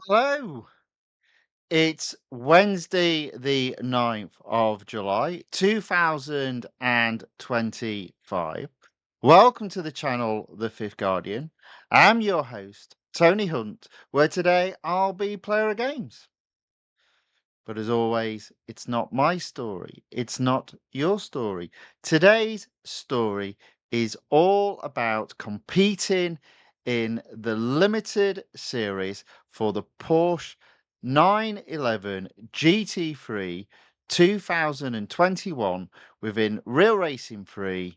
Hello. It's Wednesday, the 9th of July, 2025. Welcome to the channel, The Fifth Guardian. I'm your host, Tony Hunt, where today I'll be player of games. But as always, it's not my story. It's not your story. Today's story is all about competing in the limited series for the Porsche 911 GT3 2021 within Real Racing 3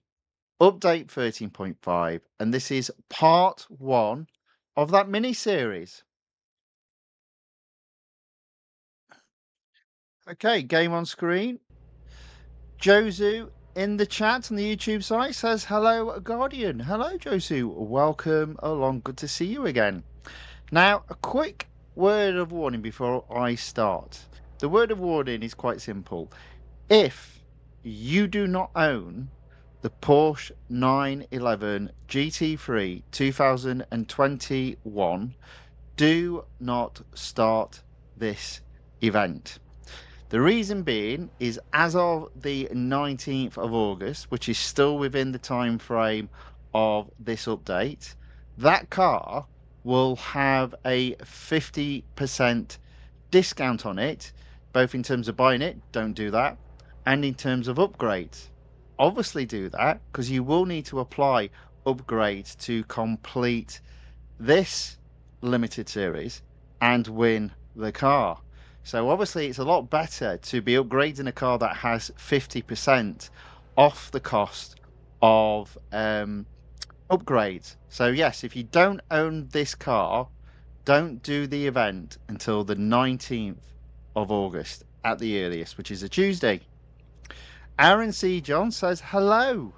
update 13.5. And this is part one of that mini series. Okay, game on screen. Josu in the chat on the YouTube site says, hello, Guardian. Hello, Josu. Welcome along. Good to see you again. Now, a quick word of warning before I start. The word of warning is quite simple. If you do not own the Porsche 911 GT3 2021, do not start this event. The reason being is as of the 19th of August, which is still within the time frame of this update, that car will have a 50% discount on it, both in terms of buying it, don't do that, and in terms of upgrades. Obviously do that because you will need to apply upgrades to complete this limited series and win the car. So obviously it's a lot better to be upgrading a car that has 50% off the cost of upgrades. So yes, if you don't own this car, don't do the event until the 19th of August at the earliest, which is a Tuesday. Aaron C. John says hello.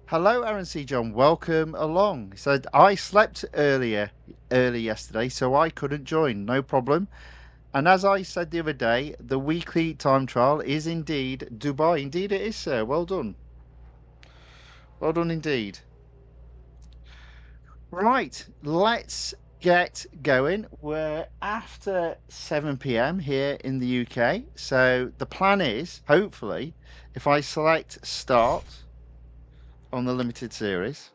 Hello, Aaron C. John. Welcome along. He said, I slept early yesterday, so I couldn't join. No problem. And as I said the other day, the weekly time trial is indeed Dubai. Indeed it is, sir. Well done. Well done indeed. Right, let's get going. We're after 7 p.m. here in the UK. So the plan is, hopefully, if I select start on the limited series,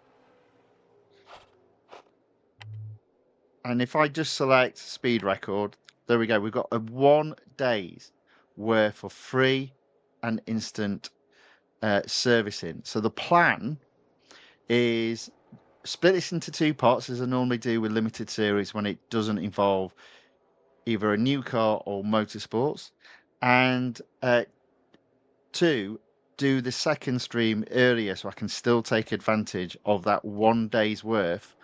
and if I just select speed record, there we go. We've got a 1 day's worth of free and instant servicing. So the plan is split this into two parts as I normally do with limited series when it doesn't involve either a new car or motorsports. And two, do the second stream earlier so I can still take advantage of that 1 day's worth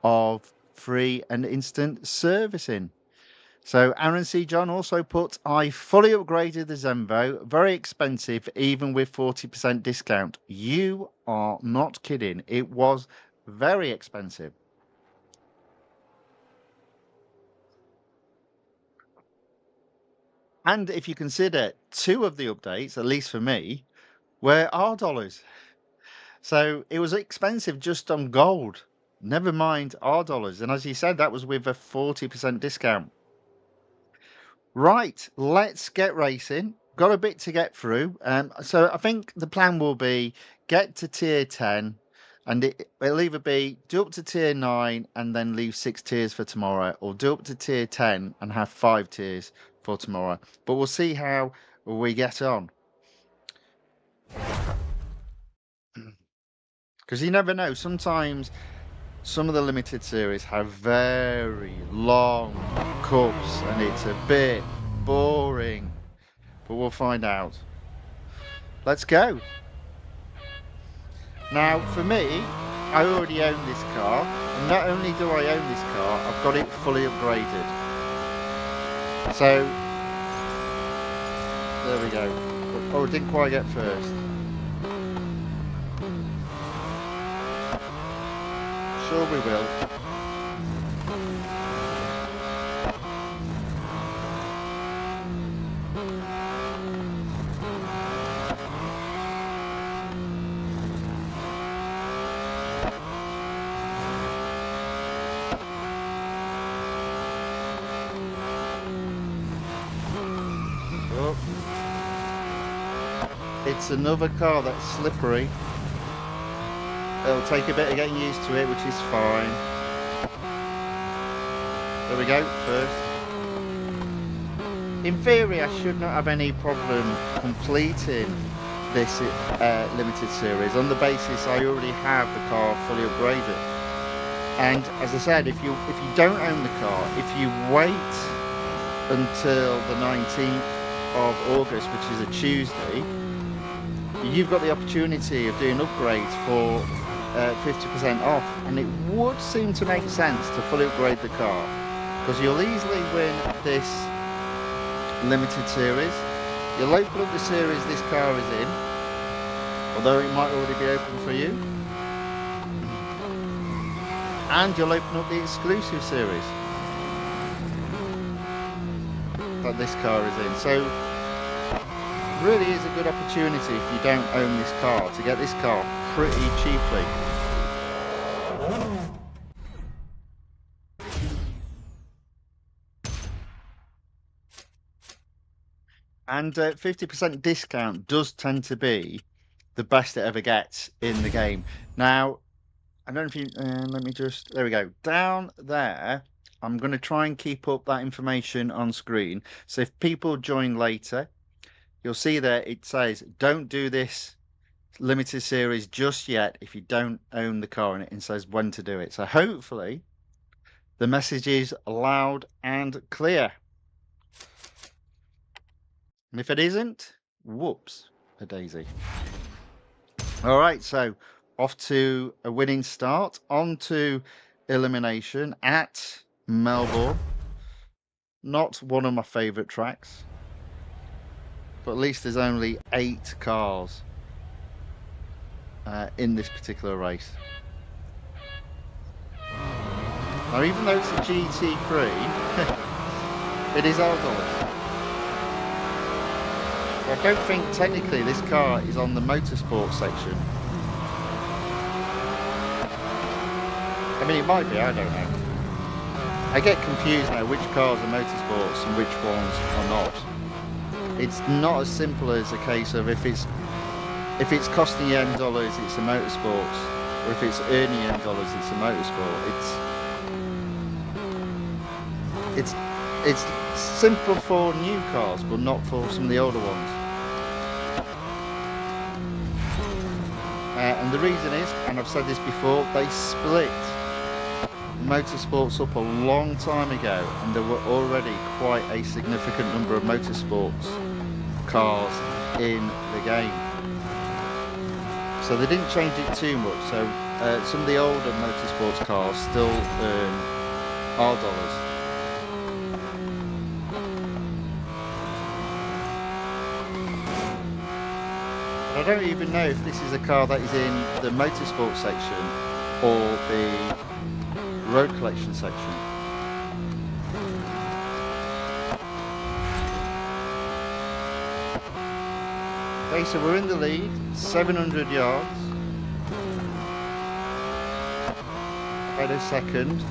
of free and instant servicing. So Aaron C. John also put, I fully upgraded the Zenvo. Very expensive, even with 40% discount. You are not kidding. It was very expensive. And if you consider two of the updates, at least for me, were R dollars. So it was expensive just on gold. Never mind R dollars. And as you said, that was with a 40% discount. Right, let's get racing. Got a bit to get through. So I think the plan will be get to tier 10 and it'll either be do up to tier 9 and then leave 6 tiers for tomorrow, or do up to tier 10 and have 5 tiers for tomorrow. But we'll see how we get on. Because you never know. Sometimes some of the limited series have very long cups and it's a bit boring. But we'll find out. Let's go. Now, for me, I already own this car. And not only do I own this car, I've got it fully upgraded. So, there we go. Oh, I didn't quite get first. Sure we will. It's another car that's slippery. It'll take a bit of getting used to it, which is fine. There we go, first. In theory, I should not have any problem completing this limited series on the basis I already have the car fully upgraded. And as I said, if you don't own the car, if you wait until the 19th of August, which is a Tuesday, you've got the opportunity of doing upgrades for 50% off, and it would seem to make sense to fully upgrade the car, because you'll easily win this limited series. You'll open up the series this car is in, although it might already be open for you, and you'll open up the exclusive series that this car is in. So really is a good opportunity if you don't own this car to get this car pretty cheaply. And 50% discount does tend to be the best it ever gets in the game. Now, I don't know if you, let me just, there we go. Down there, I'm going to try and keep up that information on screen. So if people join later, you'll see there it says, don't do this limited series just yet if you don't own the car, and it says when to do it. So hopefully the message is loud and clear. And if it isn't, whoops, a daisy. All right, so off to a winning start, on to elimination at Melbourne. Not one of my favourite tracks, but at least there's only 8 cars in this particular race. Now, even though it's a GT3, it is $1. I don't think technically this car is on the motorsport section. I mean, it might be, I don't know. I get confused now which cars are motorsports and which ones are not. It's not as simple as a case of if it's costing you $M, it's a motorsport, or if it's earning you $M, it's a motorsport. It's simple for new cars, but not for some of the older ones. And the reason is, and I've said this before, they split motorsports up a long time ago, and there were already quite a significant number of motorsports cars in the game. So they didn't change it too much. So some of the older motorsports cars still earn $. I don't even know if this is a car that is in the motorsport section or the road collection section. Okay, so we're in the lead, 700 yards. About a second.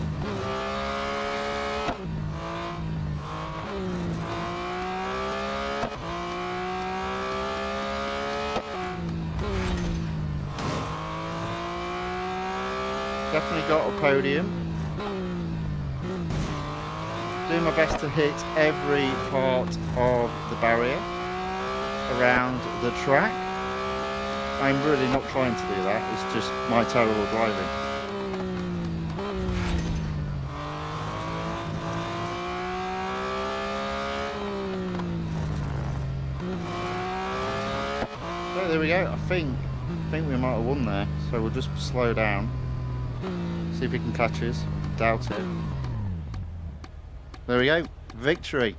Definitely got a podium. Doing my best to hit every part of the barrier around the track. I'm really not trying to do that, it's just my terrible driving. So there we go, I think we might have won there, so we'll just slow down. See if he can catch us. Doubt it. There we go. Victory.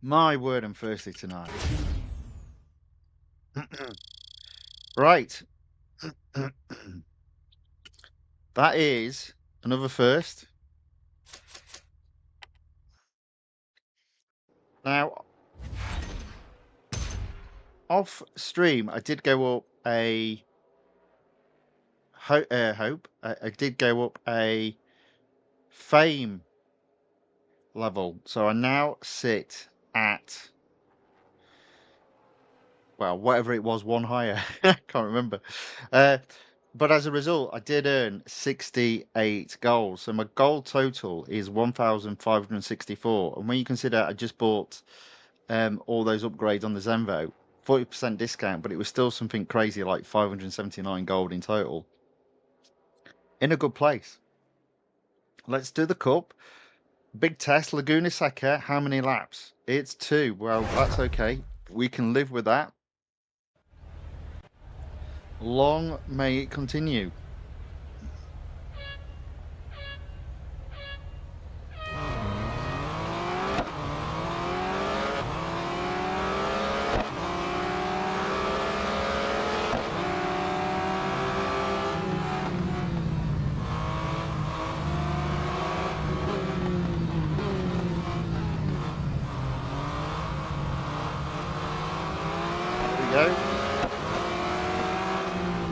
My word, I'm thirsty tonight. Right. That is another first. Now, off stream, I did go up a hope. I did go up a fame level, so I now sit at, well, whatever it was, one higher. I can't remember. But as a result, I did earn 68 goals. So my goal total is 1,564. And when you consider I just bought all those upgrades on the Zenvo, 40% discount, but it was still something crazy like 579 gold in total. In a good place. Let's do the cup. Big test, Laguna Seca. How many laps? It's 2. Well, that's okay. We can live with that. Long may it continue.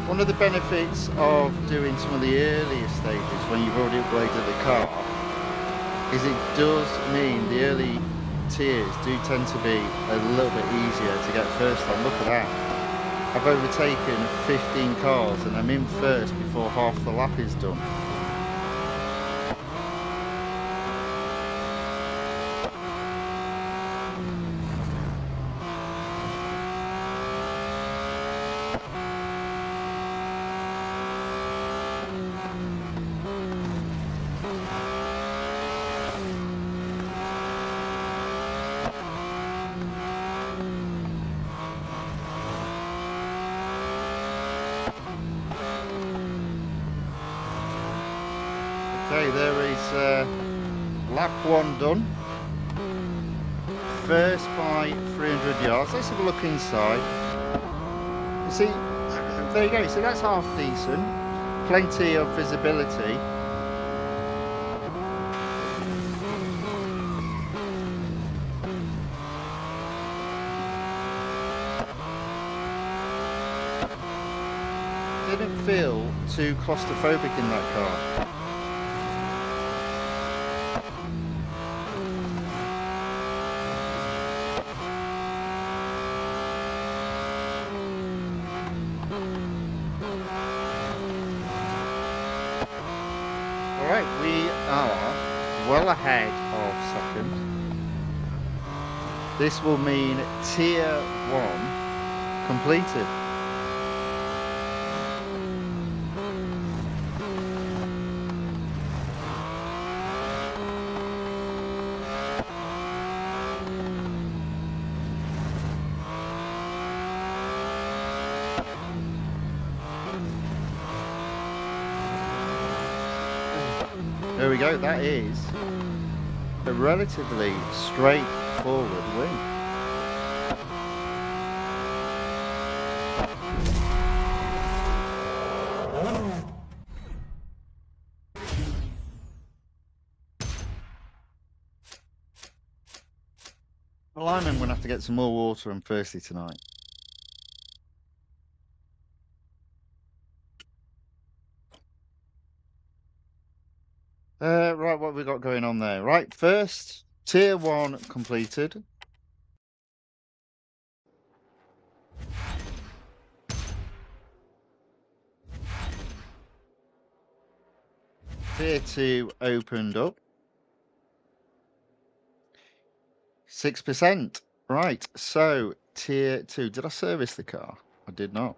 One of the benefits of doing some of the earlier stages when you've already upgraded the car is it does mean the early tiers do tend to be a little bit easier to get first on. Look at that. I've overtaken 15 cars and I'm in first before half the lap is done. Okay, there is lap 1 done. First by 300 yards. Let's have a look inside. You see, there you go. So that's half decent. Plenty of visibility. Didn't feel too claustrophobic in that car. Alright, we are well ahead of second. This will mean tier 1 completed. There we go, that is a relatively straightforward win. Well, I'm going to have to get some more water and thirsty tonight. Right, what have we got going on there? Right, first, tier 1 completed. Tier 2 opened up. 6%. Right, so tier 2. Did I service the car? I did not.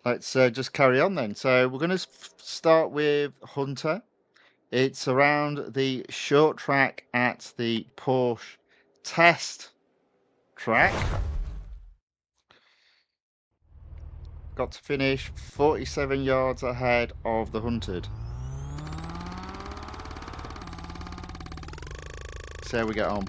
Let's just carry on then. So we're going to start with Hunter. It's around the short track at the Porsche test track. Got to finish 47 yards ahead of the Hunted. See how we get on.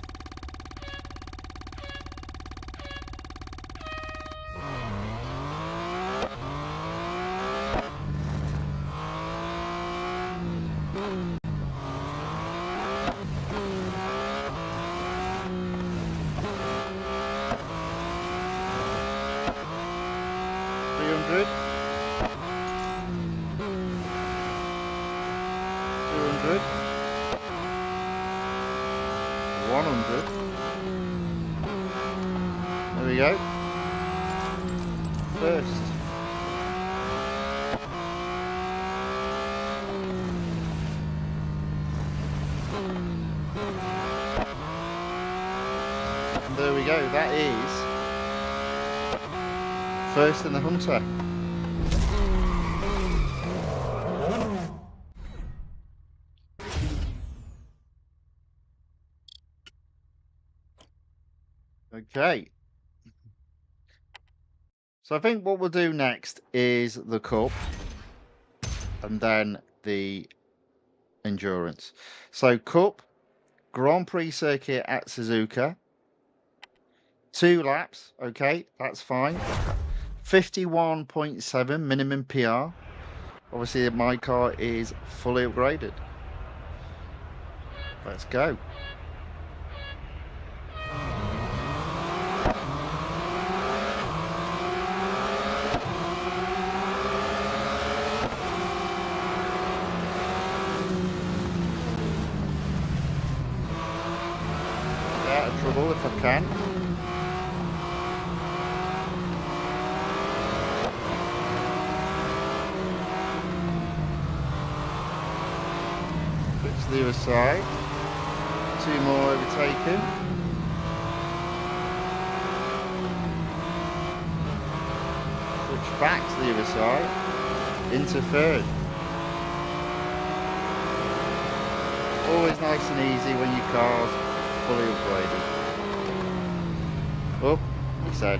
100. There we go. First. And there we go. That is first in the Hunter. Okay. So I think what we'll do next is the Cup and then the Endurance. So Cup, Grand Prix circuit at Suzuka. 2 laps, okay, that's fine. 51.7 minimum PR. Obviously my car is fully upgraded. Let's go. Get out of trouble if I can. To the other side. 2 more overtaken. Switch back to the other side. Into third. Always nice and easy when your car's fully upgraded. Oh, he said.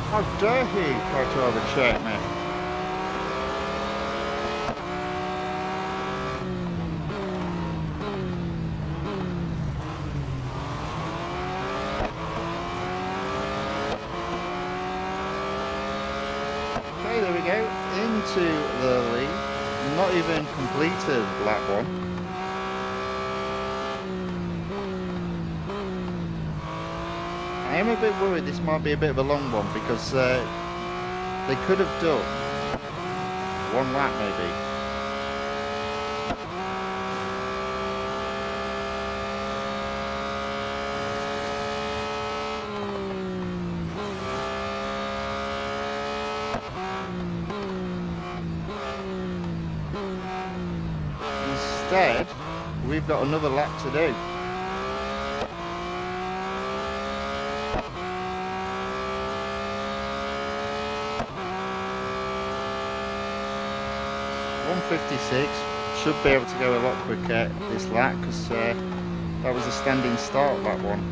How dare he try to overcheck me? There we go, into the lead. Not even completed lap 1. I am a bit worried this might be a bit of a long one because they could have done 1 lap maybe. Instead, we've got another lap to do. .156, should be able to go a lot quicker this lap because that was a standing start, that one.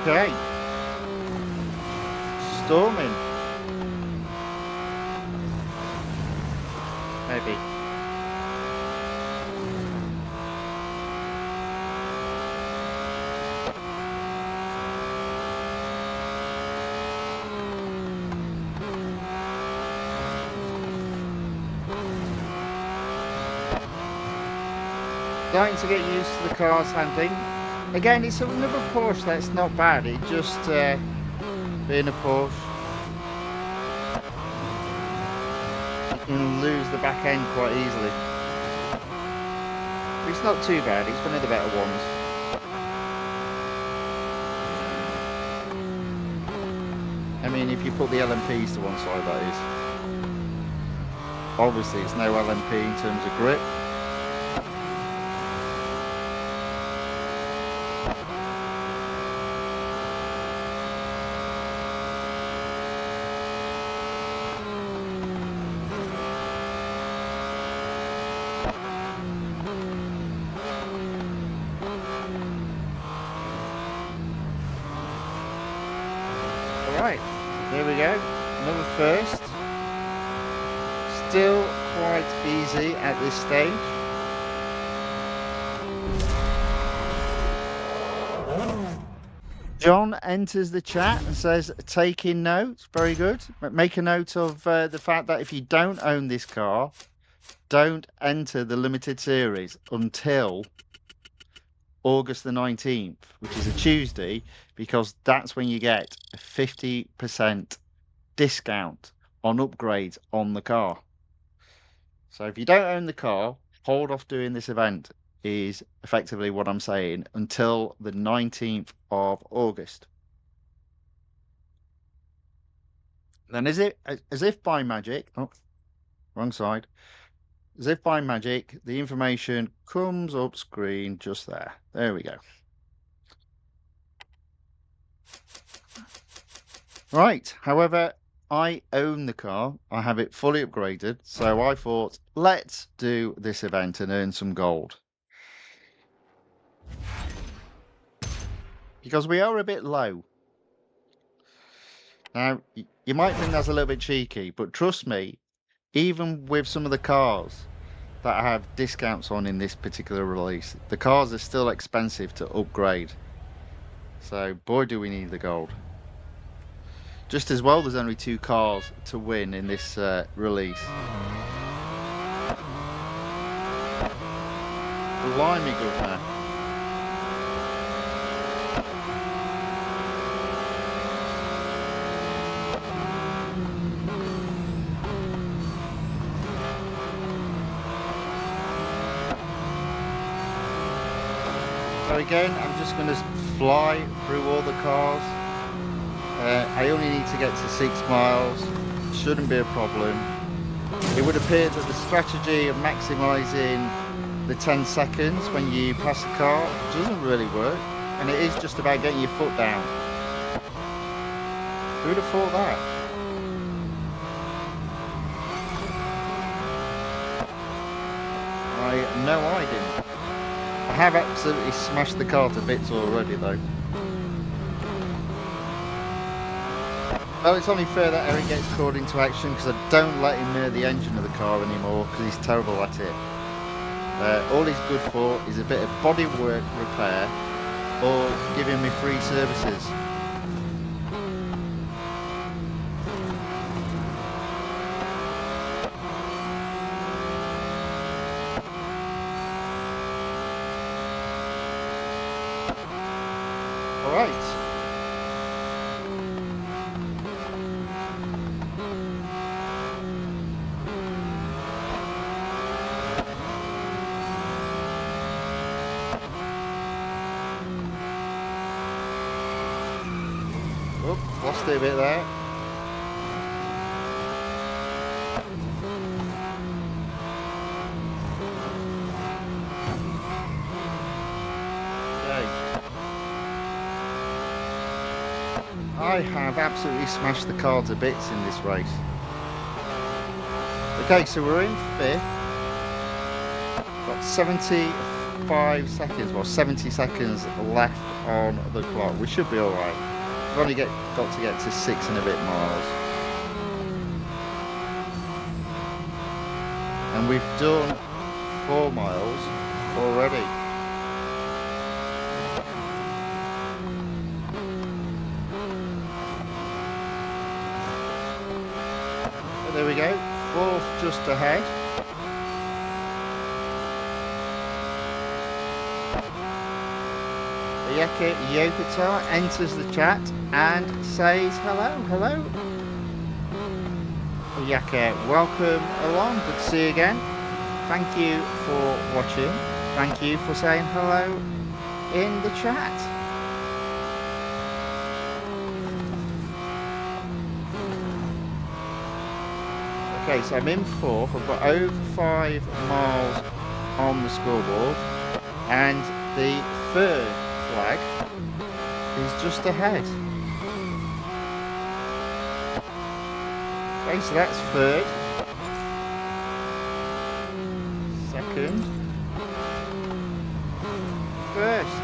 Okay. Storming. Maybe. Starting to get used to the car's handling. Again, it's another Porsche that's not bad. It just being a Porsche, you can lose the back end quite easily. But it's not too bad. It's one of the better ones. I mean, if you put the LMPs to one side, that is. Obviously, it's no LMP in terms of grip. Right, there we go, another first. Still quite easy at this stage. John enters the chat and says, taking notes, very good. Make a note of the fact that if you don't own this car, don't enter the limited series until August the 19th, which is a Tuesday, because that's when you get a 50% discount on upgrades on the car. So if you don't own the car, hold off doing this event, is effectively what I'm saying, until the 19th of August. Then as if by magic, oh, wrong side. As if by magic, the information comes up screen just there. There we go. Right, however, I own the car. I have it fully upgraded, so I thought, let's do this event and earn some gold. Because we are a bit low. Now, you might think that's a little bit cheeky, but trust me, even with some of the cars that have discounts on in this particular release, the cars are still expensive to upgrade. So, boy, do we need the gold. Just as well, there's only 2 cars to win in this release. Blimey, governor. So again, I'm just going to fly through all the cars. I only need to get to 6 miles. Shouldn't be a problem. It would appear that the strategy of maximising the 10 seconds when you pass the car doesn't really work, and it is just about getting your foot down. Who would have thought that? No, I didn't. I have absolutely smashed the car to bits already though. Well, it's only fair that Eric gets called into action because I don't let him near the engine of the car anymore because he's terrible at it. All he's good for is a bit of bodywork repair or giving me free services. Alright. Oh, lost it a bit there. I have absolutely smashed the car to bits in this race. Okay, so we're in 5th. Got 75 seconds, well 70 seconds left on the clock. We should be alright. We've only got to get to 6 and a bit miles. And we've done 4 miles already. There we go, 4th just ahead. Yokota enters the chat and says hello, hello. Yaka, welcome along, good to see you again. Thank you for watching. Thank you for saying hello in the chat. Okay, so I'm in 4th. I've got over 5 miles on the scoreboard, and the 3rd flag is just ahead. Okay, so that's 3rd, 2nd, 1st.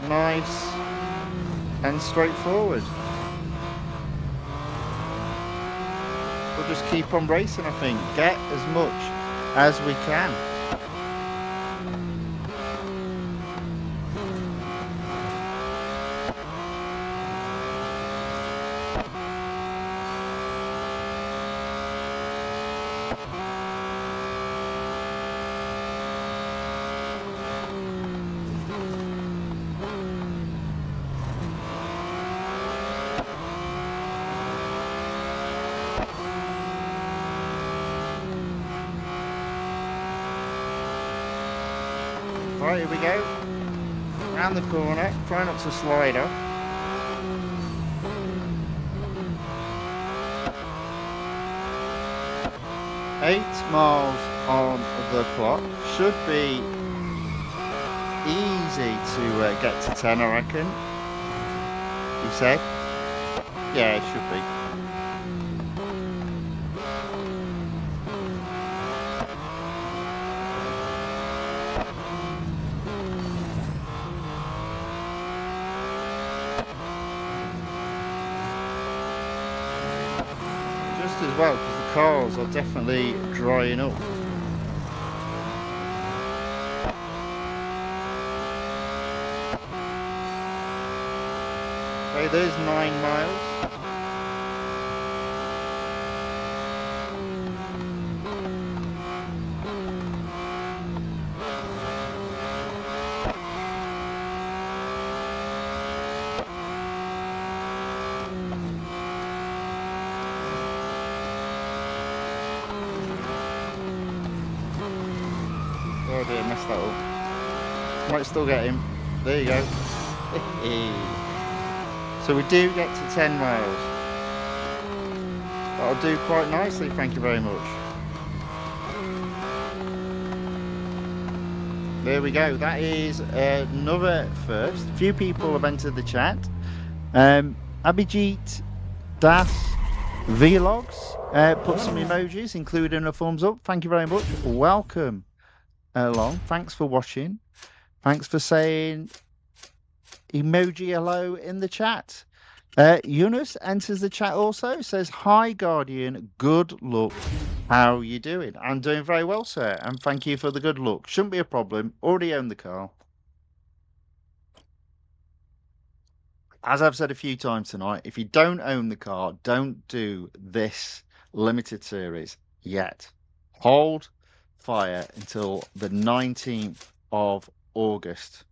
Nice and straightforward. We'll just keep on racing, I think. Get as much as we can. Right, here we go. Round the corner, try not to slide off. 8 miles on the clock. Should be easy to get to 10, I reckon. You said? Yeah, it should be. Just as well, because the cars are definitely drying up. Okay, there's 9 miles. Oh dear, messed that up. Might still get him. There you go. So we do get to 10 miles. That'll do quite nicely, thank you very much. There we go. That is another first. A few people have entered the chat. Abhijit Das Vlogs put some emojis, including a thumbs up. Thank you very much. Welcome along. Thanks for watching. Thanks for saying emoji hello in the chat. Yunus enters the chat also, says, "Hi Guardian, good luck. How are you doing?" I'm doing very well, sir, and thank you for the good luck. Shouldn't be a problem. Already own the car. As I've said a few times tonight, if you don't own the car, don't do this limited series yet. Hold fire until the 19th of August.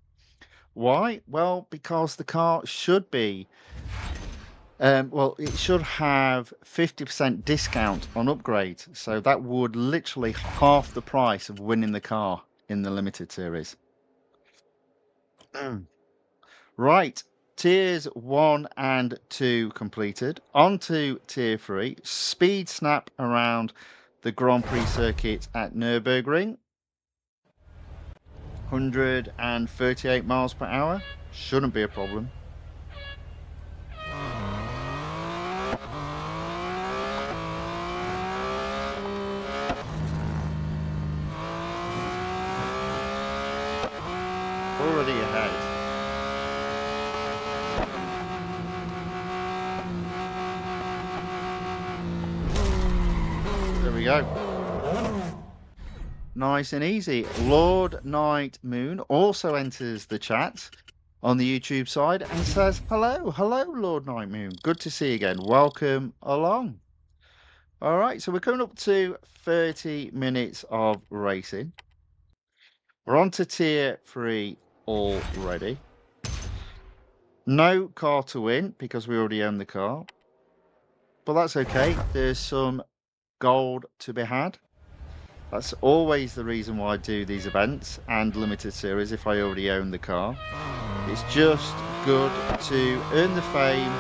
Why? Well, because the car should be, well, it should have 50% discount on upgrade. So that would literally half the price of winning the car in the limited series. Right. Tiers 1 and 2 completed. On to Tier 3. Speed snap around the Grand Prix circuit at Nürburgring. 138 miles per hour. Shouldn't be a problem. Already ahead. There we go. Nice and easy. Lord Night Moon also enters the chat on the YouTube side and says, hello, Lord Night Moon. Good to see you again. Welcome along. All right, so we're coming up to 30 minutes of racing. We're on to Tier 3 already. No car to win because we already own the car. But that's okay. There's some gold to be had. That's always the reason why I do these events and limited series if I already own the car. It's just good to earn the fame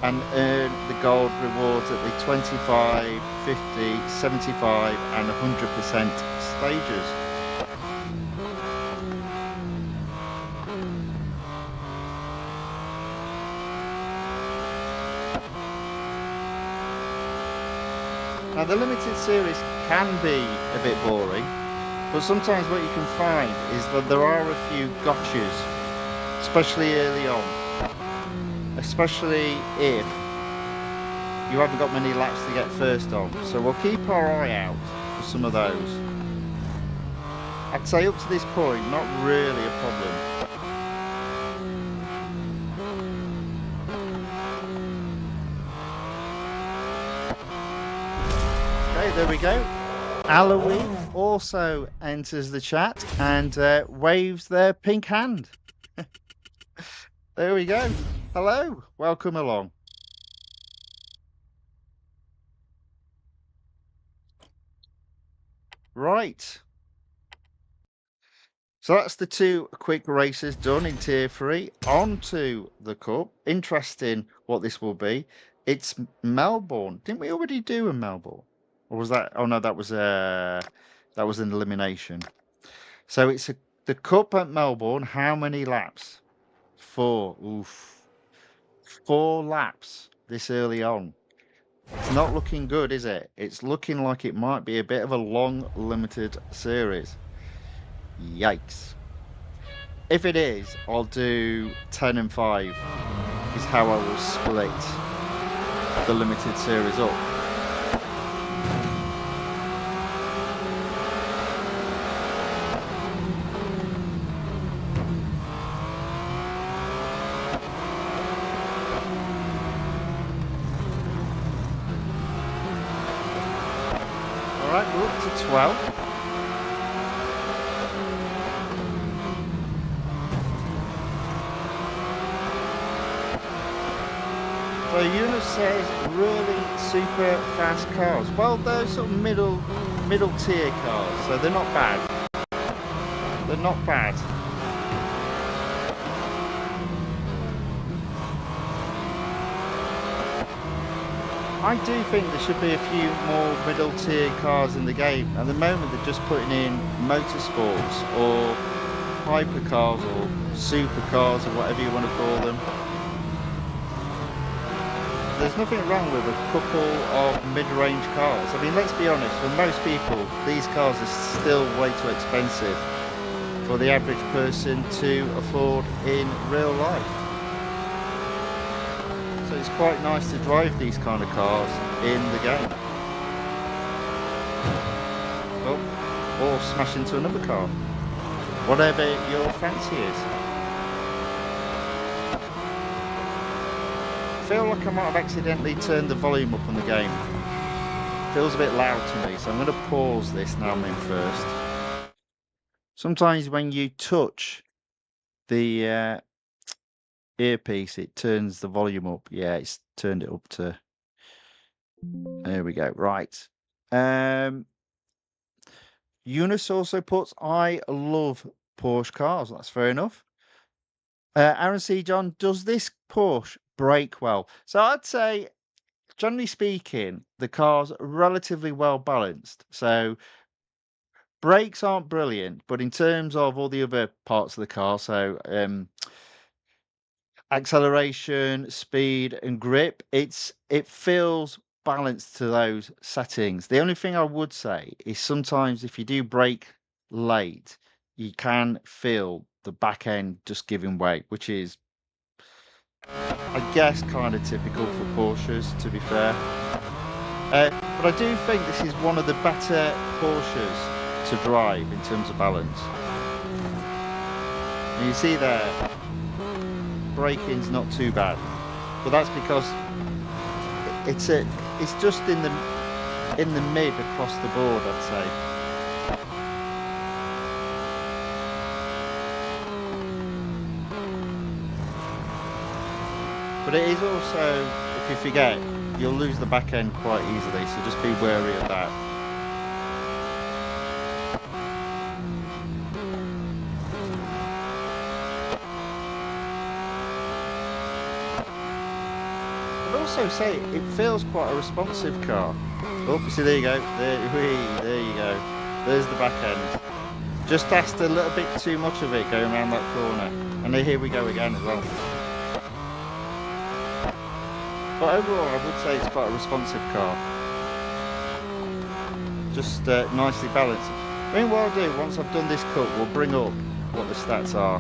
and earn the gold rewards at the 25, 50, 75 and 100% stages. Now the limited series can be a bit boring, but sometimes what you can find is that there are a few gotchas, especially early on, especially if you haven't got many laps to get first on. So we'll keep our eye out for some of those. I'd say up to this point, not really a problem. Okay, there we go. Aloe also enters the chat and waves their pink hand. There we go. Hello, welcome along. Right. So that's the 2 quick races done in Tier 3. On to the Cup. Interesting what this will be. It's Melbourne. Didn't we already do a Melbourne? Or was that... Oh, no, that was an elimination. So it's the Cup at Melbourne. How many laps? 4. Oof. 4 laps this early on. It's not looking good, is it? It's looking like it might be a bit of a long, limited series. Yikes. If it is, I'll do 10 and 5 is how I will split the limited series up. Alright, we're up to 12. So Eunice says really super fast cars. Well, they're sort of middle tier cars, so they're not bad. They're not bad. I do think there should be a few more middle tier cars in the game. At the moment, they're just putting in motorsports or hypercars or supercars or whatever you want to call them. There's nothing wrong with a couple of mid-range cars. I mean, let's be honest, for most people, these cars are still way too expensive for the average person to afford in real life. So it's quite nice to drive these kind of cars in the game. Oh, or smash into another car. Whatever your fancy is. I feel like I might have accidentally turned the volume up on the game. It feels a bit loud to me, so I'm going to pause this now I'm in first. Sometimes when you touch the earpiece, it turns the volume up. Yeah, it's turned it up to... There we go. Right. Eunice also puts, I love Porsche cars. That's fair enough. Aaron C. John, does this Porsche brake well? So I'd say, generally speaking, the car's relatively well balanced. So brakes aren't brilliant, but in terms of all the other parts of the car, so acceleration, speed, and grip, it feels balanced to those settings. The only thing I would say is sometimes if you do brake late, you can feel the back end just giving way, which is, I guess, kind of typical for Porsches, to be fair. But I do think this is one of the better Porsches to drive in terms of balance. And you see there, braking's not too bad, but that's because it's just in the mid across the board, I'd say. But it is also, if you forget, you'll lose the back end quite easily, so just be wary of that. I'd also say it feels quite a responsive car. Oh, see, there you go. There you go. There's the back end. Just asked a little bit too much of it going around that corner. And here we go again as well. But overall, I would say it's quite a responsive car. Just nicely balanced. I mean, what I'll do, once I've done this cut, we'll bring up what the stats are.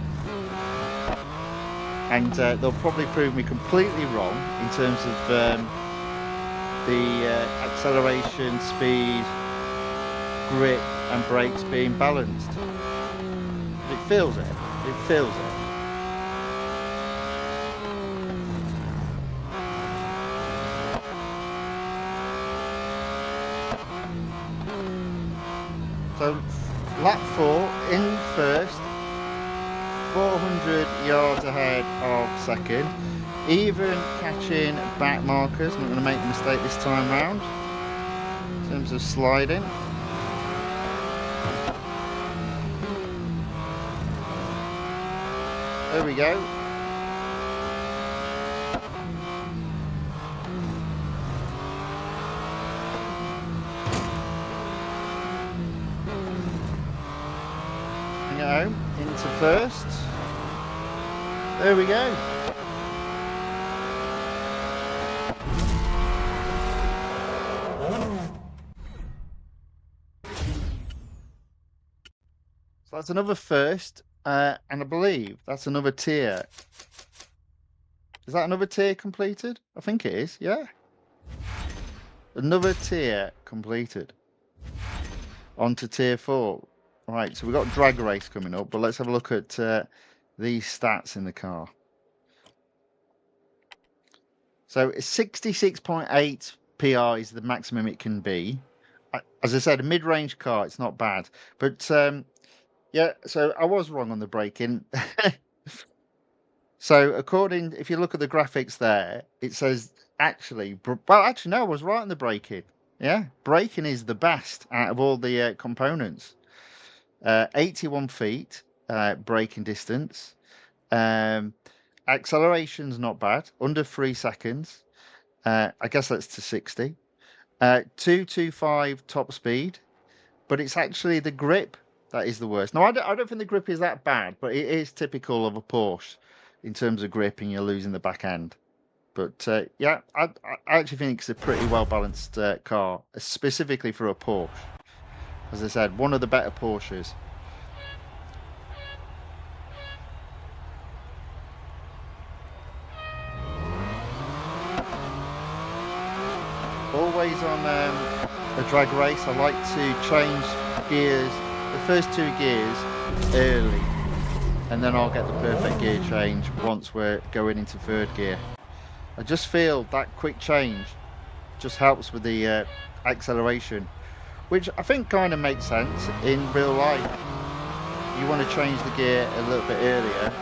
And they'll probably prove me completely wrong in terms of the acceleration, speed, grip, and brakes being balanced. It feels it. It feels it. So, lap 4 in first, 400 yards ahead of second, even catching back markers. I'm not going to make a mistake this time round in terms of sliding. There we go. Bring it home into first. There we go. So that's another first, and I believe that's another tier. Is that another tier completed? I think it is, yeah. Another tier completed. On to tier 4. Right, so we've got drag race coming up, but let's have a look at these stats in the car. So 66.8 PR is the maximum it can be. As I said, a mid-range car, it's not bad. But yeah, so I was wrong on the braking. So if you look at the graphics there, it says actually, well, actually, no, I was right on the braking. Yeah, braking is the best out of all the components. 81 feet braking distance. Acceleration's not bad, under 3 seconds. I guess that's to 60. 225 top speed, but it's actually the grip that is the worst. No, I don't think the grip is that bad, but it is typical of a Porsche in terms of grip, and you're losing the back end. But yeah, I actually think it's a pretty well balanced car, specifically for a Porsche. As I said, one of the better Porsches. Always on a drag race, I like to change gears, the first 2 gears early, and then I'll get the perfect gear change once we're going into 3rd gear. I just feel that quick change just helps with the acceleration, which I think kind of makes sense in real life. You want to change the gear a little bit earlier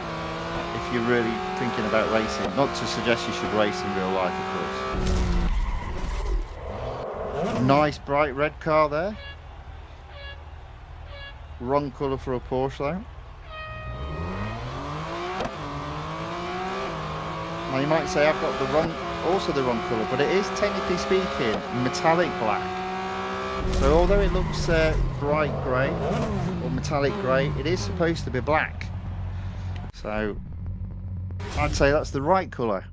if you're really thinking about racing. Not to suggest you should race in real life, of course. Nice bright red car there. Wrong colour for a Porsche though. Now you might say I've got also the wrong colour, but it is technically speaking metallic black. So although it looks bright grey or metallic grey, it is supposed to be black. So I'd say that's the right colour.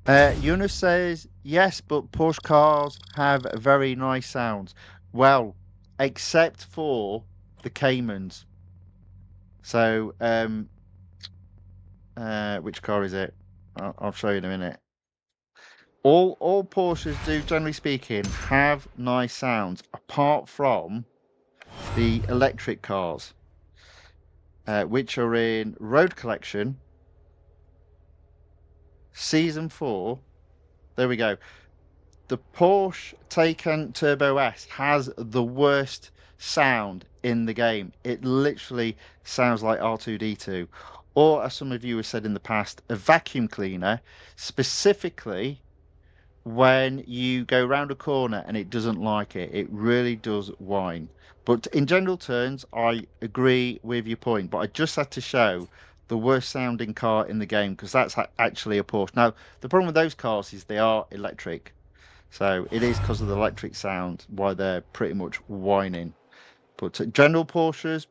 Yunus says, yes, but Porsche cars have very nice sounds. Well, except for the Caymans. So, which car is it? I'll show you in a minute. All Porsches do, generally speaking, have nice sounds, apart from the electric cars, which are in Road Collection, Season 4. There we go. The Porsche Taycan Turbo S has the worst sound in the game. It literally sounds like R2-D2. Or, as some of you have said in the past, a vacuum cleaner, specifically when you go round a corner and it doesn't like it. It really does whine. But in general terms, I agree with your point. But I just had to show the worst sounding car in the game because that's actually a Porsche. Now, the problem with those cars is they are electric. So it is because of the electric sound why they're pretty much whining. But general Porsches,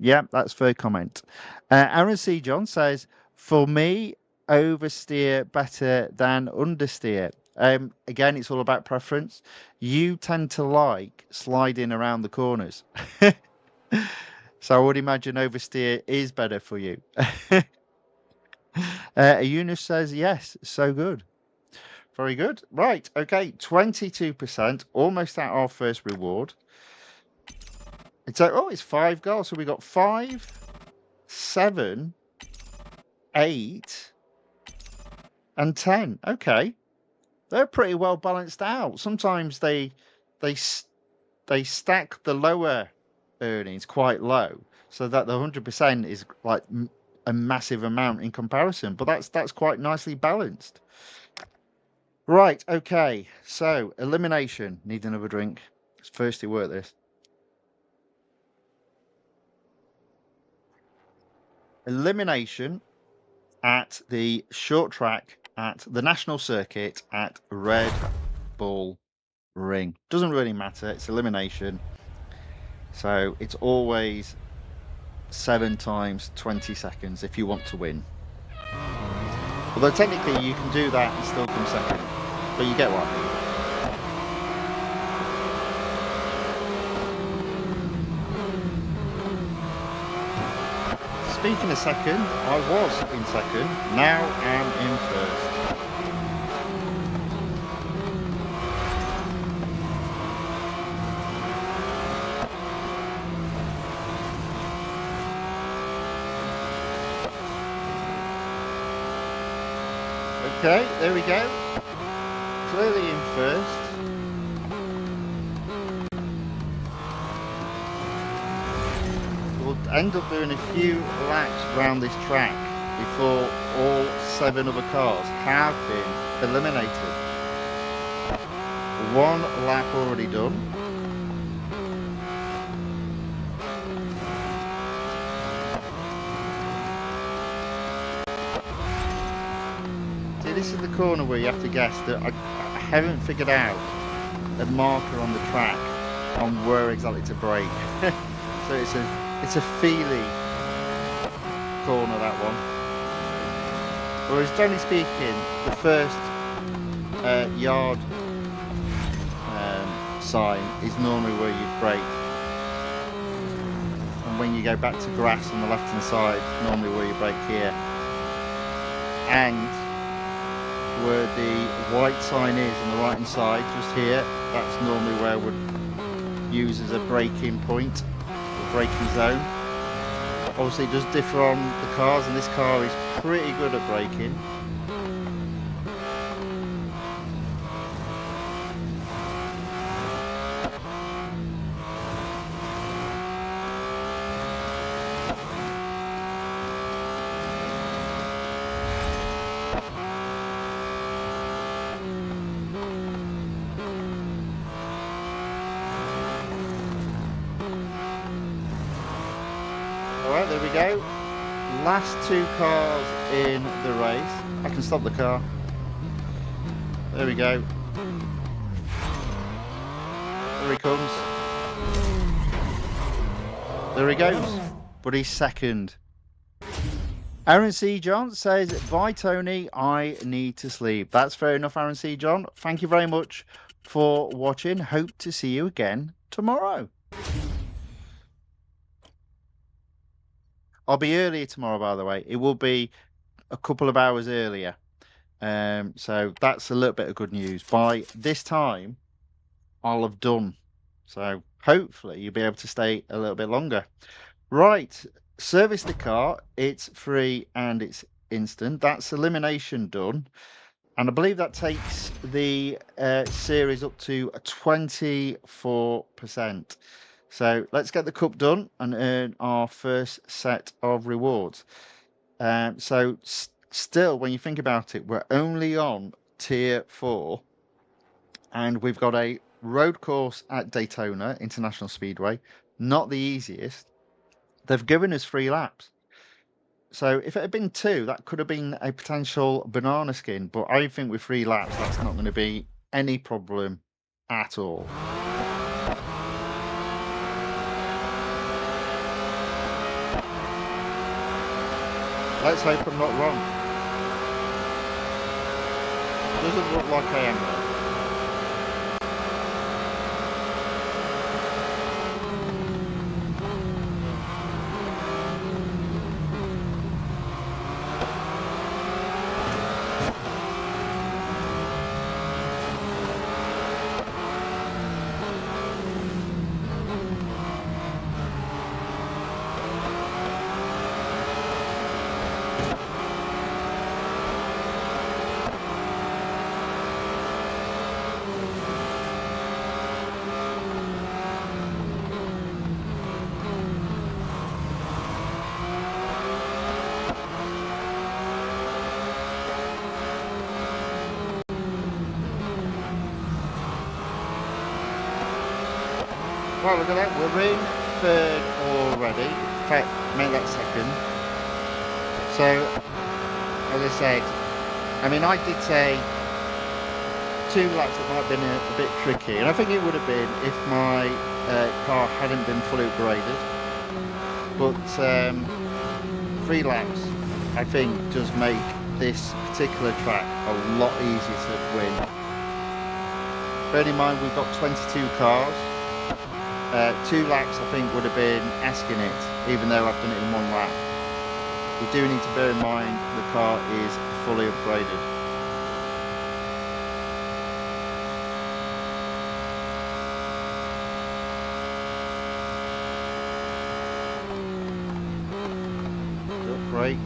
yeah, that's fair comment. Aaron C. John says, for me, oversteer better than understeer. Again, it's all about preference. You tend to like sliding around the corners. So I would imagine oversteer is better for you. Eunice says, yes, so good. Very good. Right, okay, 22%, almost at our first reward. It's it's 5 goals. So we got 5, 7, 8, and 10. Okay, they're pretty well balanced out. Sometimes they stack the lower earnings quite low, so that the 100% is like a massive amount in comparison. But that's quite nicely balanced. Right, okay, so elimination. Need another drink. Let's firstly work this. elimination at the short track at the national circuit at Red Bull Ring. Doesn't really matter, it's elimination. So it's always 7 times 20 seconds if you want to win. Although technically you can do that and still come second, but you get what I mean. Speaking of second, I was in second, now I'm in first. Okay, there we go. Clearly in first. We'll end up doing a few laps around this track before all 7 other cars have been eliminated. 1 lap already done. This is the corner where you have to guess that I haven't figured out a marker on the track on where exactly to brake. So it's a feely corner, that one. Whereas generally speaking, the first yard sign is normally where you brake, and when you go back to grass on the left hand side, normally where you brake here. And where the white sign is on the right hand side, just here, that's normally where I would use as a braking point, or braking zone. Obviously it does differ on the cars, and this car is pretty good at braking. Alright, there we go. Last 2 cars in the race. I can stop the car. There we go. There he comes. There he goes. But he's second. Aaron C. John says, "Bye, Tony. I need to sleep." That's fair enough, Aaron C. John. Thank you very much for watching. Hope to see you again tomorrow. I'll be earlier tomorrow, by the way. It will be a couple of hours earlier. So that's a little bit of good news. By this time, I'll have done. So hopefully you'll be able to stay a little bit longer. Right, service the car. It's free and it's instant. That's elimination done. And I believe that takes the series up to 24%. So let's get the cup done and earn our first set of rewards. So still, when you think about it, we're only on tier 4, and we've got a road course at Daytona International Speedway. Not the easiest. They've given us 3 laps. So if it had been 2, that could have been a potential banana skin. But I think with 3 laps, that's not going to be any problem at all. Let's hope I'm not wrong. Doesn't look like I am though. Well, look at that, we're in 3rd already. In fact, make that 2nd. So, as I said, I mean, I did say 2 laps that might have been a bit tricky, and I think it would have been if my car hadn't been fully upgraded. But 3 laps, I think, does make this particular track a lot easier to win. Bearing in mind we've got 22 cars, 2 laps I think would have been asking it, even though I've done it in 1 lap. We do need to bear in mind the car is fully upgraded.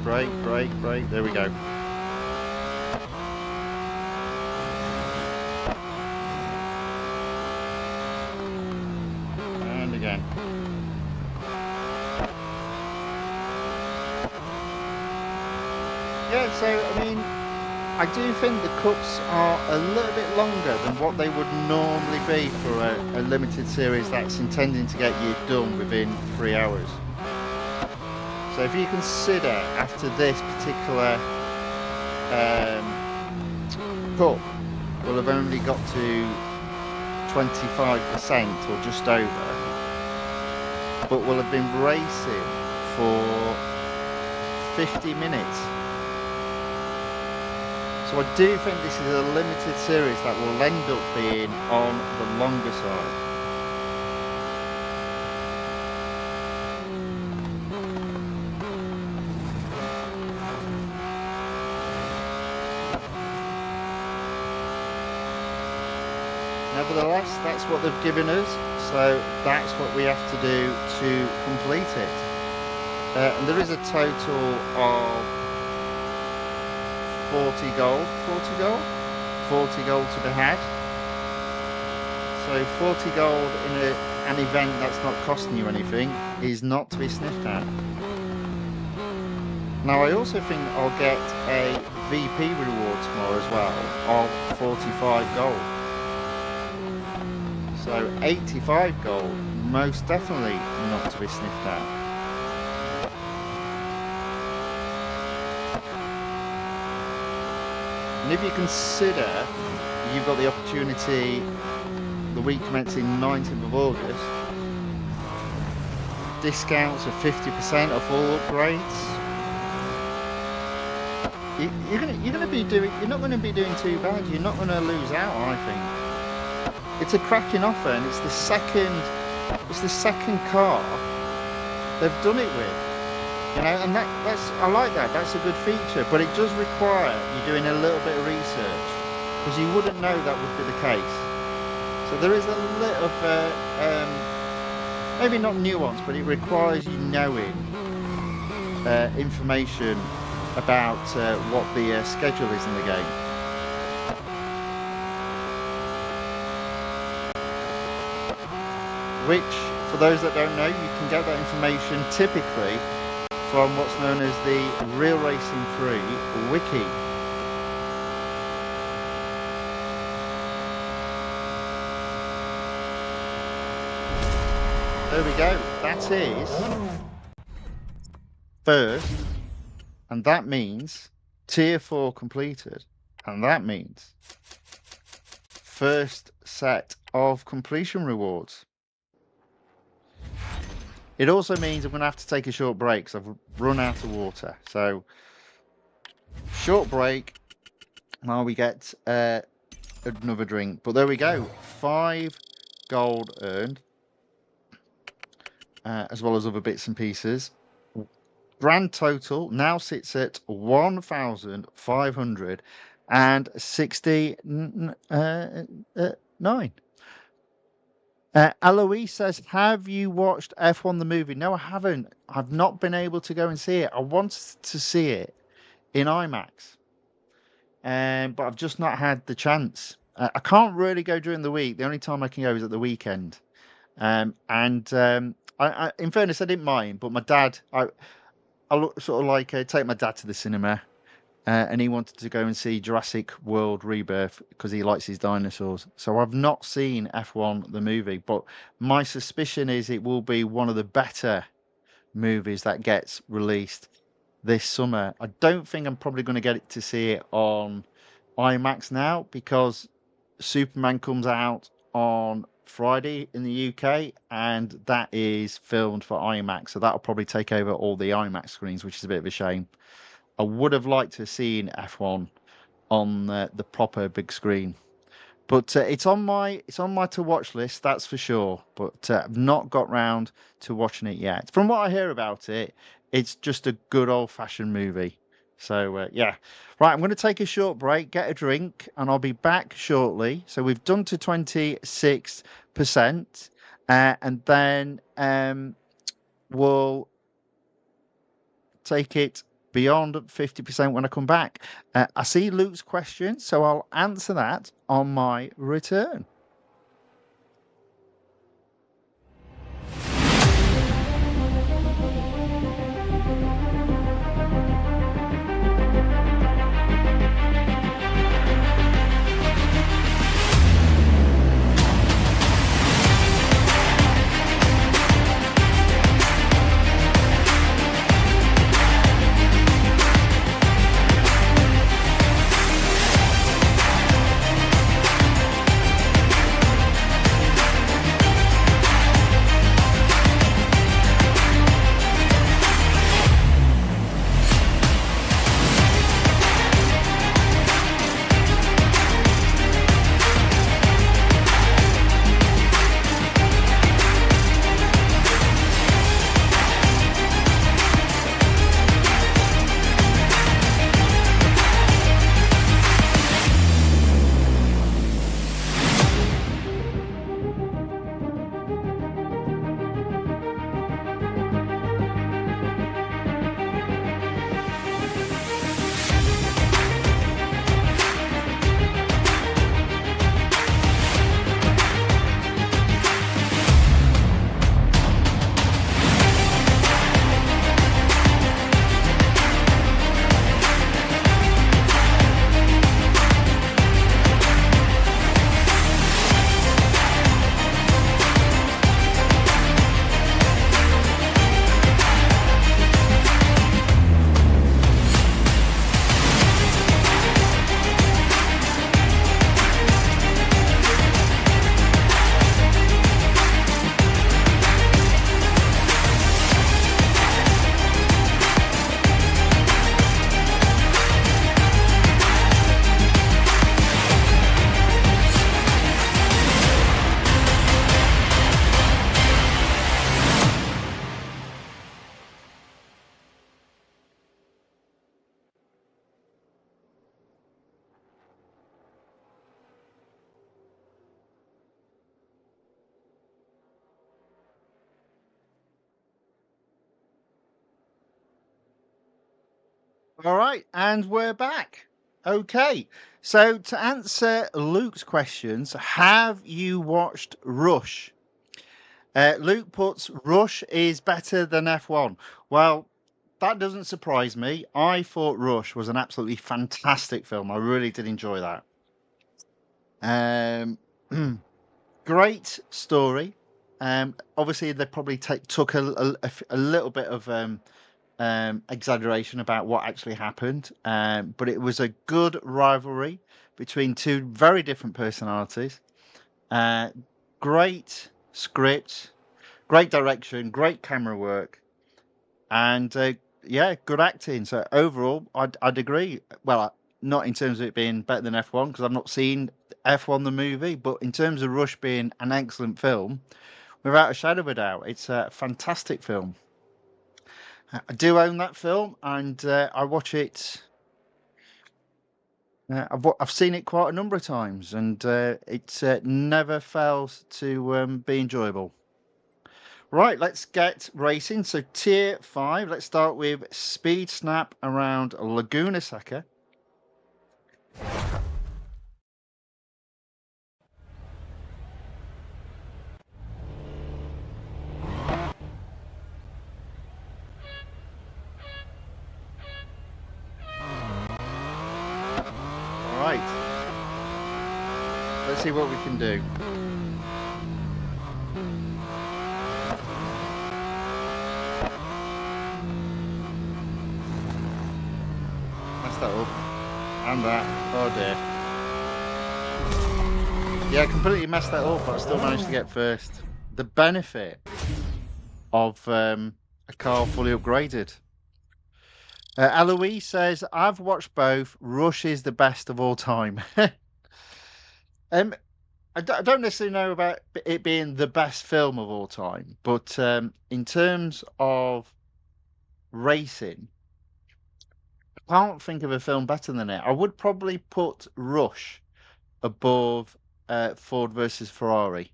Brake, there we go. And again. Yeah, so I mean, I do think the cuts are a little bit longer than what they would normally be for a limited series that's intending to get you done within 3 hours. So if you consider after this particular cup, we'll have only got to 25% or just over, but we'll have been racing for 50 minutes. So I do think this is a limited series that will end up being on the longer side. Nevertheless, that's what they've given us, so that's what we have to do to complete it. And there is a total of 40 gold to be had. So 40 gold in an event that's not costing you anything is not to be sniffed at. Now I also think I'll get a VP reward tomorrow as well of 45 gold. So 85 gold, most definitely not to be sniffed at. And if you consider you've got the opportunity the week commencing 19th of August, discounts of 50% off all upgrades, you're not going to be doing too bad. You're not going to lose out, I think. It's a cracking offer, and it's the second car they've done it with, you know, and that's I like that. That's a good feature, but it does require you doing a little bit of research, because you wouldn't know that would be the case. So there is a little maybe not nuance, but it requires you knowing information about what the schedule is in the game. Which, for those that don't know, you can get that information typically from what's known as the Real Racing 3 wiki. There we go. That is first, and that means tier 4 completed, and that means first set of completion rewards. It also means I'm going to have to take a short break because I've run out of water. So, short break while we get another drink. But there we go. 5 gold earned, as well as other bits and pieces. Grand total now sits at 1,569. Eloise says, have you watched F1 the movie? No, I haven't. I've not been able to go and see it. I wanted to see it in IMAX, but I've just not had the chance. I can't really go during the week. The only time I can go is at the weekend. I in fairness, I didn't mind, but my dad, I sort of like take my dad to the cinema. And he wanted to go and see Jurassic World Rebirth because he likes his dinosaurs. So I've not seen F1 the movie, but my suspicion is it will be one of the better movies that gets released this summer. I don't think I'm probably going to get to see it on IMAX now, because Superman comes out on Friday in the UK, and that is filmed for IMAX, so that'll probably take over all the IMAX screens, which is a bit of a shame. I would have liked to have seen F1 on the proper big screen, but it's on my to watch list, that's for sure. But I've not got round to watching it yet. From what I hear about it, it's just a good old fashioned movie. So yeah, right. I'm going to take a short break, get a drink, and I'll be back shortly. So we've done to 26%, and then we'll take it beyond 50% when I come back. I see Luke's question, so I'll answer that on my return. All right, and we're back. Okay, so to answer Luke's questions, have you watched Rush? Luke puts, Rush is better than F1. Well, that doesn't surprise me. I thought Rush was an absolutely fantastic film. I really did enjoy that. Um, great story. Obviously, they probably took a little bit of exaggeration about what actually happened, but it was a good rivalry between two very different personalities. Great script, great direction, great camera work, and yeah, good acting. So overall, I'd agree. Well, not in terms of it being better than F1, because I've not seen F1 the movie, but in terms of Rush being an excellent film, without a shadow of a doubt, it's a fantastic film. I do own that film, and I watch it. I've seen it quite a number of times, and it never fails to be enjoyable. Right, let's get racing. So tier 5, let's start with Speed Snap around Laguna Seca. All right, let's see what we can do. that up. And that. Oh dear. Yeah, I completely messed that up, but I still managed to get first. The benefit of a car fully upgraded. Eloise says, I've watched both. Rush is the best of all time. I don't necessarily know about it being the best film of all time, but in terms of racing, I can't think of a film better than it. I would probably put Rush above Ford versus Ferrari.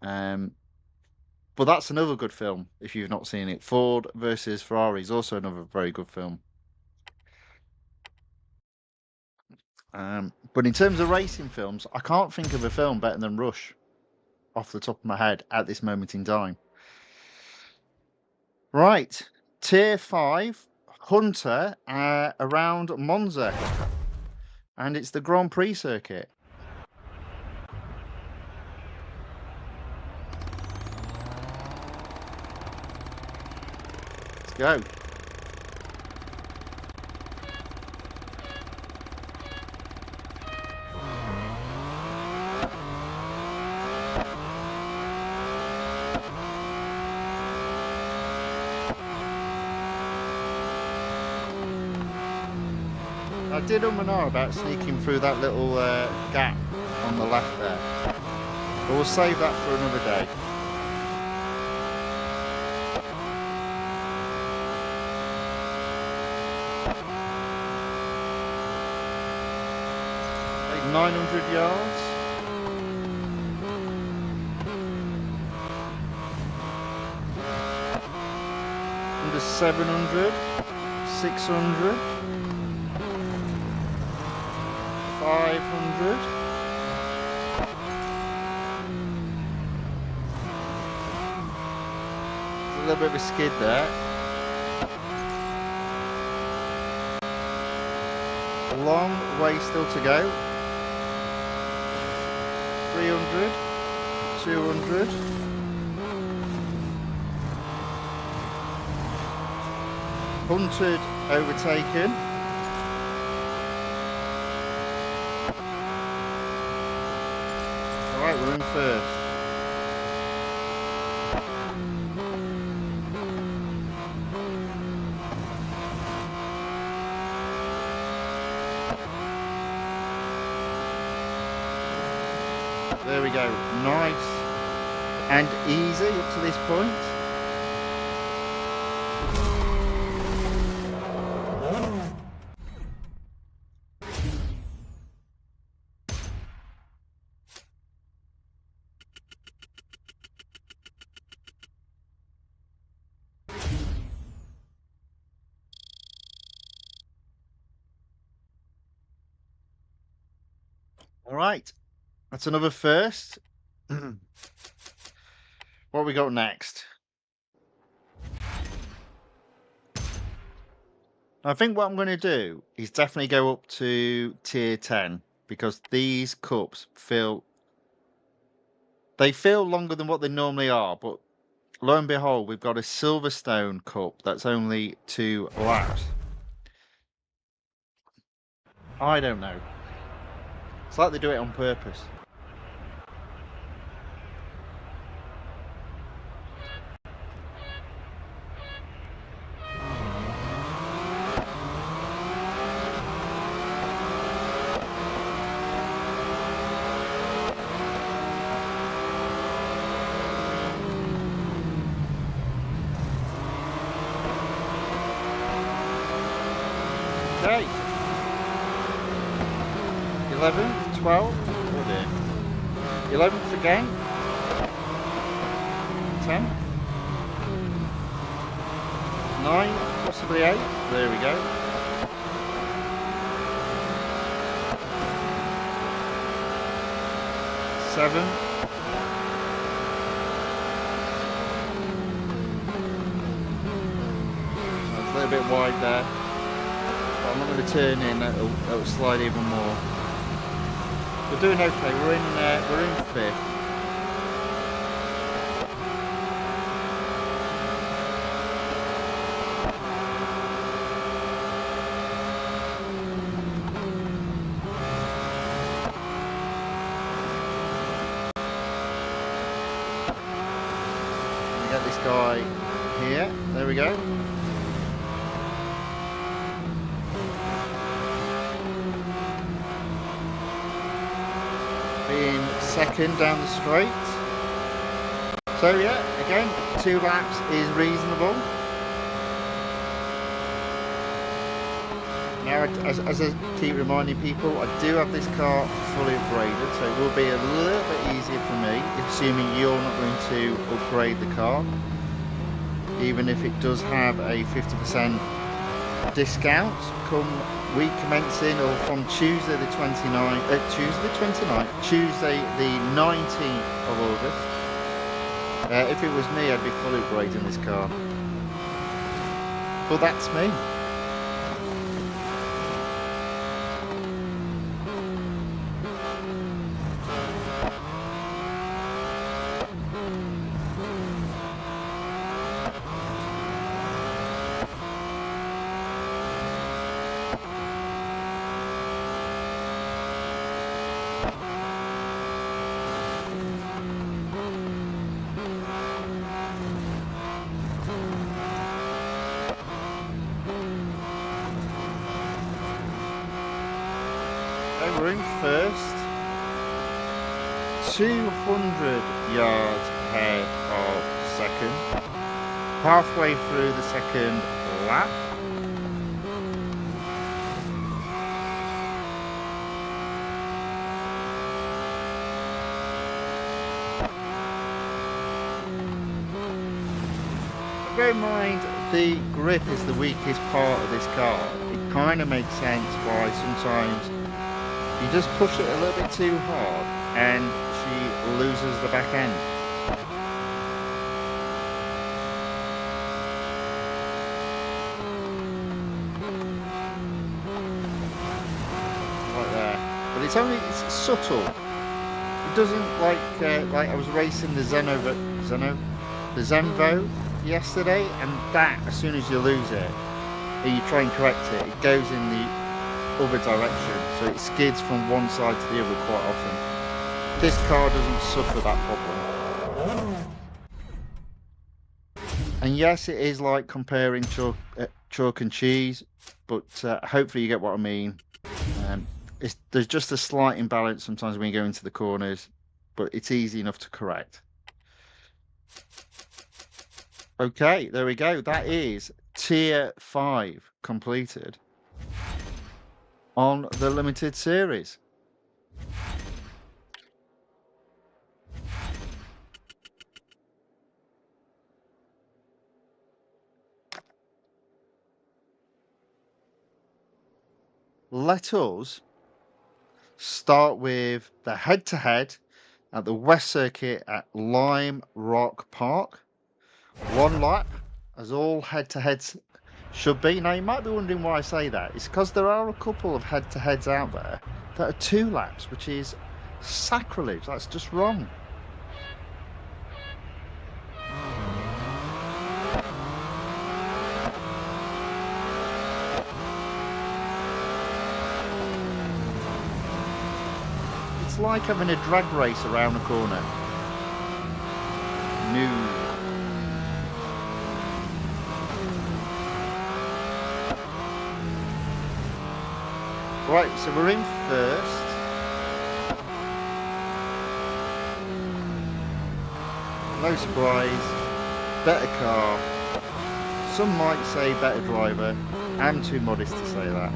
But that's another good film if you've not seen it. Ford versus Ferrari is also another very good film. But in terms of racing films, I can't think of a film better than Rush off the top of my head at this moment in time. Right, Tier 5, Hunter around Monza. And it's the Grand Prix circuit. Let's go. I did and ah about sneaking through that little gap on the left there. But we'll save that for another day. Like 900 yards. Under 700, 600. 500. There's a little bit of a skid there. A long way still to go. 300, 200. 100 overtaken. Right, we're in first. There we go. Nice and easy up to this point. All right, that's another first. What we got next? I think what I'm going to do is definitely go up to tier 10 because these cups feel longer than what they normally are, but lo and behold, we've got a Silverstone cup that's only 2 laps. I don't know. It's like they do it on purpose. Okay. 11th, 12th, oh dear. 11th again. 10th. 9th, possibly 8th. There we go. 7th. That's a little bit wide there. I'm not going to turn in, that'll slide even more. We're doing okay, we're in 5th. guy here. There we go. Being second down the straight. So yeah, again, 2 laps is reasonable. Now, as I keep reminding people, I do have this car fully upgraded, so it will be a little bit easier for me, assuming you're not going to upgrade the car. Even if it does have a 50% discount come week commencing, or from Tuesday the 29th, Tuesday the 19th of August. If it was me, I'd be fully upgrading this car. But that's me. We're in first, 200 yards ahead of second, halfway through the second lap. Bear in mind, the grip is the weakest part of this car. It kind of makes sense why sometimes you just push it a little bit too hard and she loses the back end. Right there. But it's subtle. It doesn't like I was racing the Zenvo yesterday, and that, as soon as you lose it and you try and correct it, it goes in the other direction, so it skids from one side to the other quite often. This car doesn't suffer that problem. And yes, it is like comparing chalk and cheese, but hopefully you get what I mean. There's just a slight imbalance sometimes when you go into the corners, but it's easy enough to correct. Okay, there we go. That is Tier 5 completed on the limited series. Let us start with the head-to-head at the West Circuit at Lime Rock Park. 1 lap, as all head-to-heads should be. Now, you might be wondering why I say that. It's because there are a couple of head-to-heads out there that are 2 laps, which is sacrilege. That's just wrong. It's like having a drag race around the corner. No. Right, so we're in first. No surprise. Better car. Some might say better driver. I'm too modest to say that.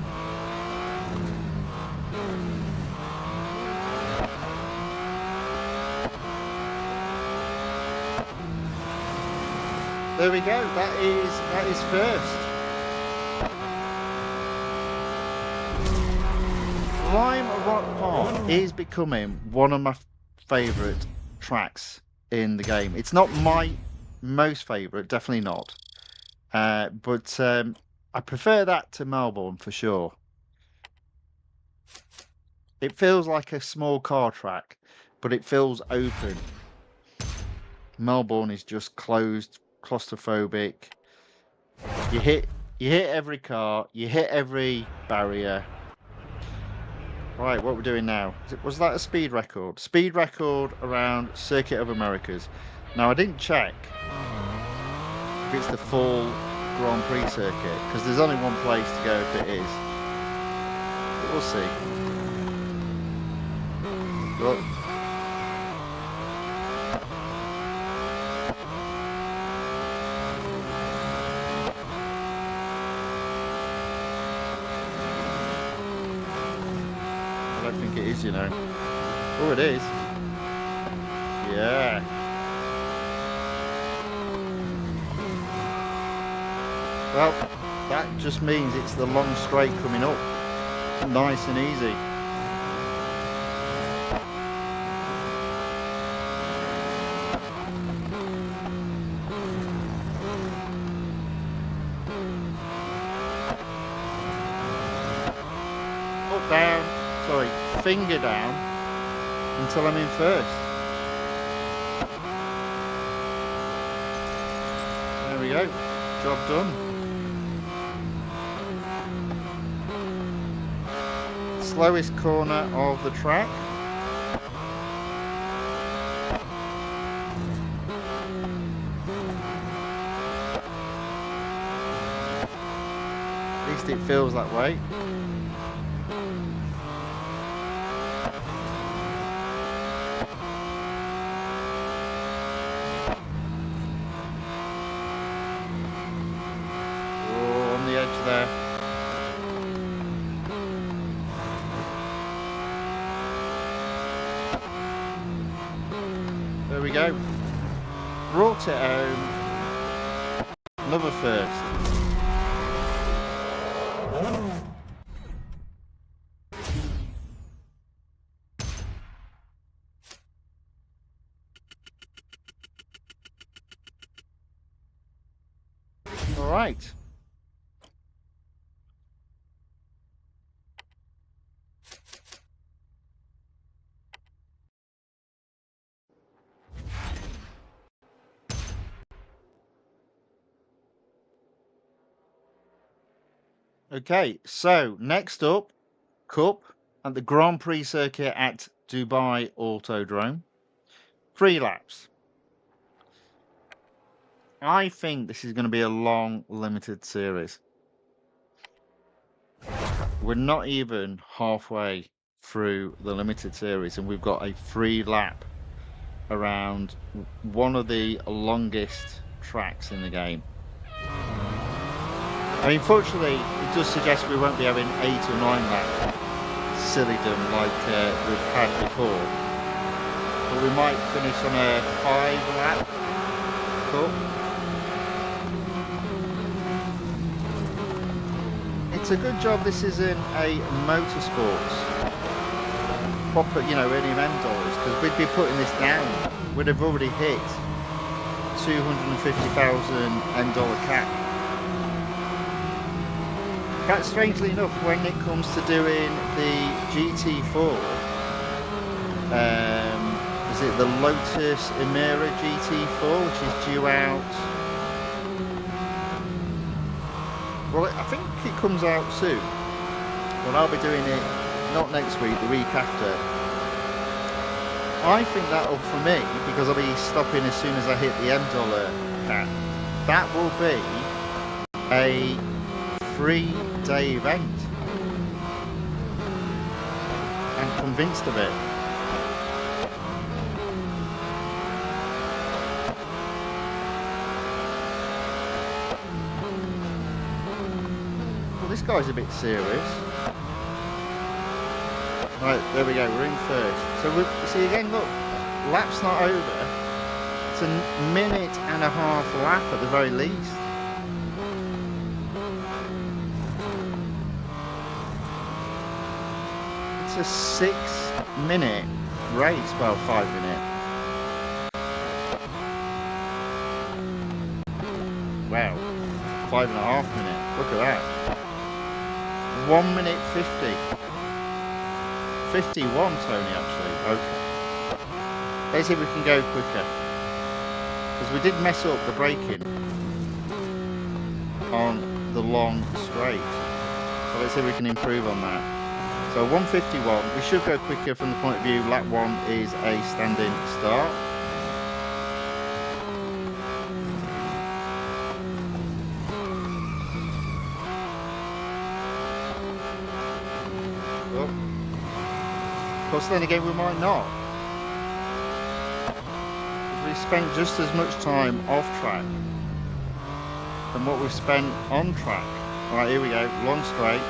There we go. That is first. Lime Rock Park is becoming one of my favourite tracks in the game. It's not my most favourite, definitely not. But I prefer that to Melbourne for sure. It feels like a small car track, but it feels open. Melbourne is just closed, claustrophobic. You hit every car, you hit every barrier. Right, what we're doing now. Was that a speed record? Speed record around Circuit of Americas. Now, I didn't check, if it's the full Grand Prix circuit, because there's only one place to go if it is. But we'll see. Look. I don't think it is, you know. Oh, it is. Yeah. Well, that just means it's the long straight coming up. Nice and easy. Up, down, sorry, finger down until I'm in first. There we go, job done. Slowest corner of the track. At least it feels that way. Oh, on the edge there. There we go. Brought it home. Another first. All right. Okay, so next up, Cup at the Grand Prix circuit at Dubai Autodrome. 3 laps. I think this is going to be a long, limited series. We're not even halfway through the limited series, and we've got a 3 lap around one of the longest tracks in the game. I mean, fortunately, it does suggest we won't be having 8 or 9 lap sillydom like we've had before. But we might finish on a 5 lap Cup. It's a good job this isn't a motorsports proper, you know, earning M dollars, because we'd be putting this down. We'd have already hit 250,000 M dollar cap. But strangely enough, when it comes to doing the GT4, is it the Lotus Emira GT4, which is due out? Well, I think it comes out soon, but I'll be doing it not next week, the week after. I think that'll, for me, because I'll be stopping as soon as I hit the M dollar cap, that will be a 3-day event. I'm convinced of it. Well, this guy's a bit serious. Right, there we go, we're in first. So, see again, look, lap's not over. It's a minute and a half lap at the very least. It's a 6-minute race, well, 5-minute. Wow, 5.5 minutes, look at that. 1 minute 50. 51, Tony, actually. Okay. Let's see if we can go quicker. Because we did mess up the braking on the long straight. So let's see if we can improve on that. So 151. We should go quicker from the point of view lap 1 is a standing start. course, then again, we might not. We spent just as much time off track than what we've spent on track. Right, here we go, long straight.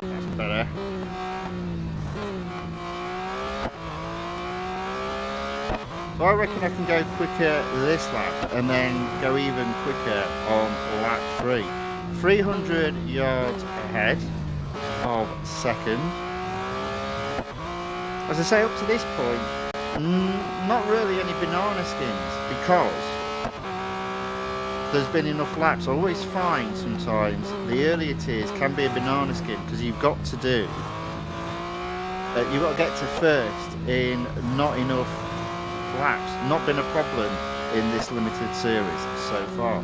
That's better. So I reckon I can go quicker this lap and then go even quicker on lap 3. 300 yards ahead of second. As I say, up to this point, not really any banana skins because there's been enough laps. I always find sometimes the earlier tiers can be a banana skin because you've got to get to first in not enough laps. Not been a problem in this limited series so far.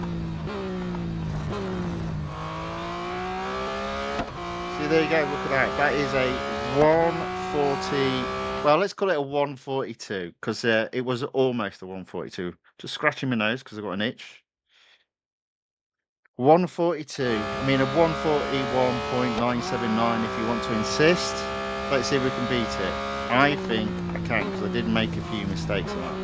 See, there you go, look at that. That is a 140, well, let's call it a 142 because it was almost a 142. Just scratching my nose because I've got an itch. 142, I mean a 141.979 if you want to insist. Let's see if we can beat it. I think I can because I did make a few mistakes on that one.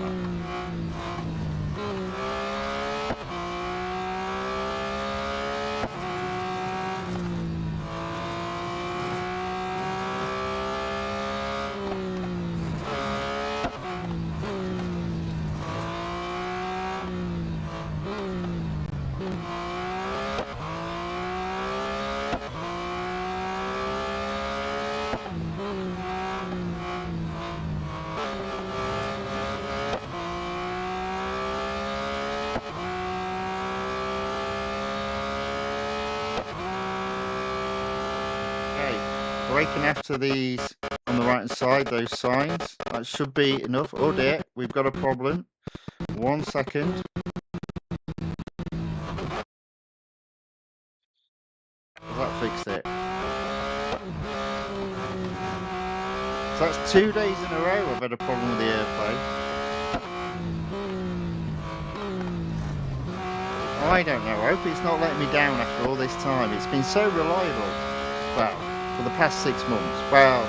Braking after these on the right hand side, those signs, that should be enough. Oh dear, we've got a problem. 1 second. That fixed it. So that's 2 days in a row I've had a problem with the airplane. I don't know, I hope it's not letting me down after all this time. It's been so reliable. Well, for the past 6 months. Well,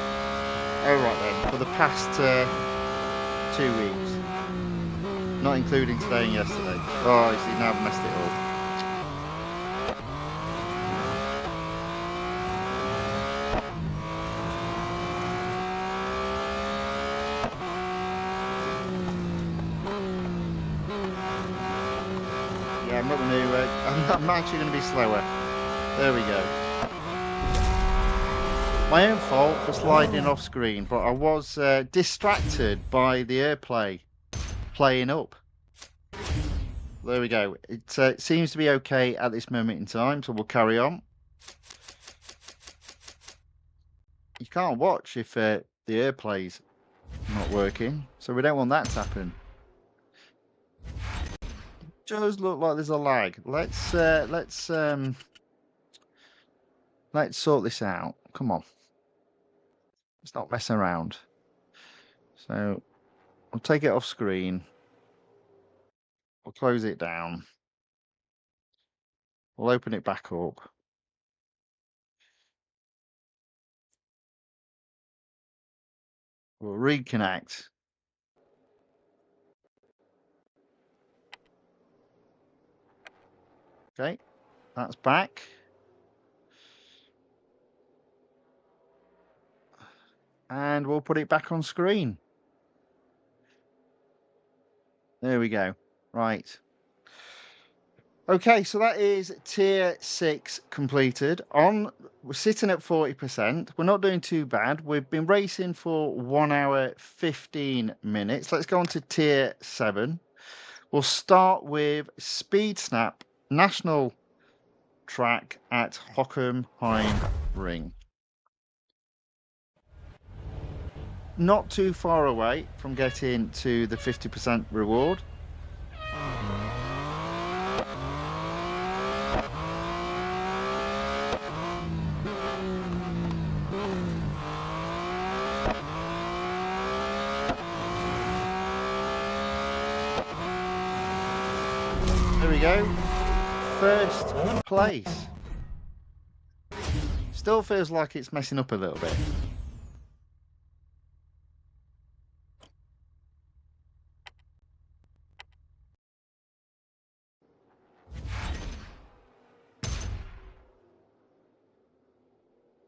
alright then, for the past 2 weeks. Not including today and yesterday. Oh, you see, now I've messed it up. Yeah, I'm not going to, I'm actually going to be slower. There we go. My own fault for sliding off screen, but I was distracted by the airplay playing up. There we go. It seems to be okay at this moment in time, so we'll carry on. You can't watch if the airplay's not working, so we don't want that to happen. It does look like there's a lag. Let's sort this out. Come on. Let's not mess around. So I'll take it off screen. We'll close it down. We'll open it back up. We'll reconnect. Okay, that's back. And we'll put it back on screen. There we go. Right. Okay, so that is tier 6 completed. We're sitting at 40%. We're not doing too bad. We've been racing for 1 hour 15 minutes. Let's go on to tier 7. We'll start with Speed Snap National Track at Hockenheim Ring. Not too far away from getting to the 50% reward. There we go. First place. Still feels like it's messing up a little bit.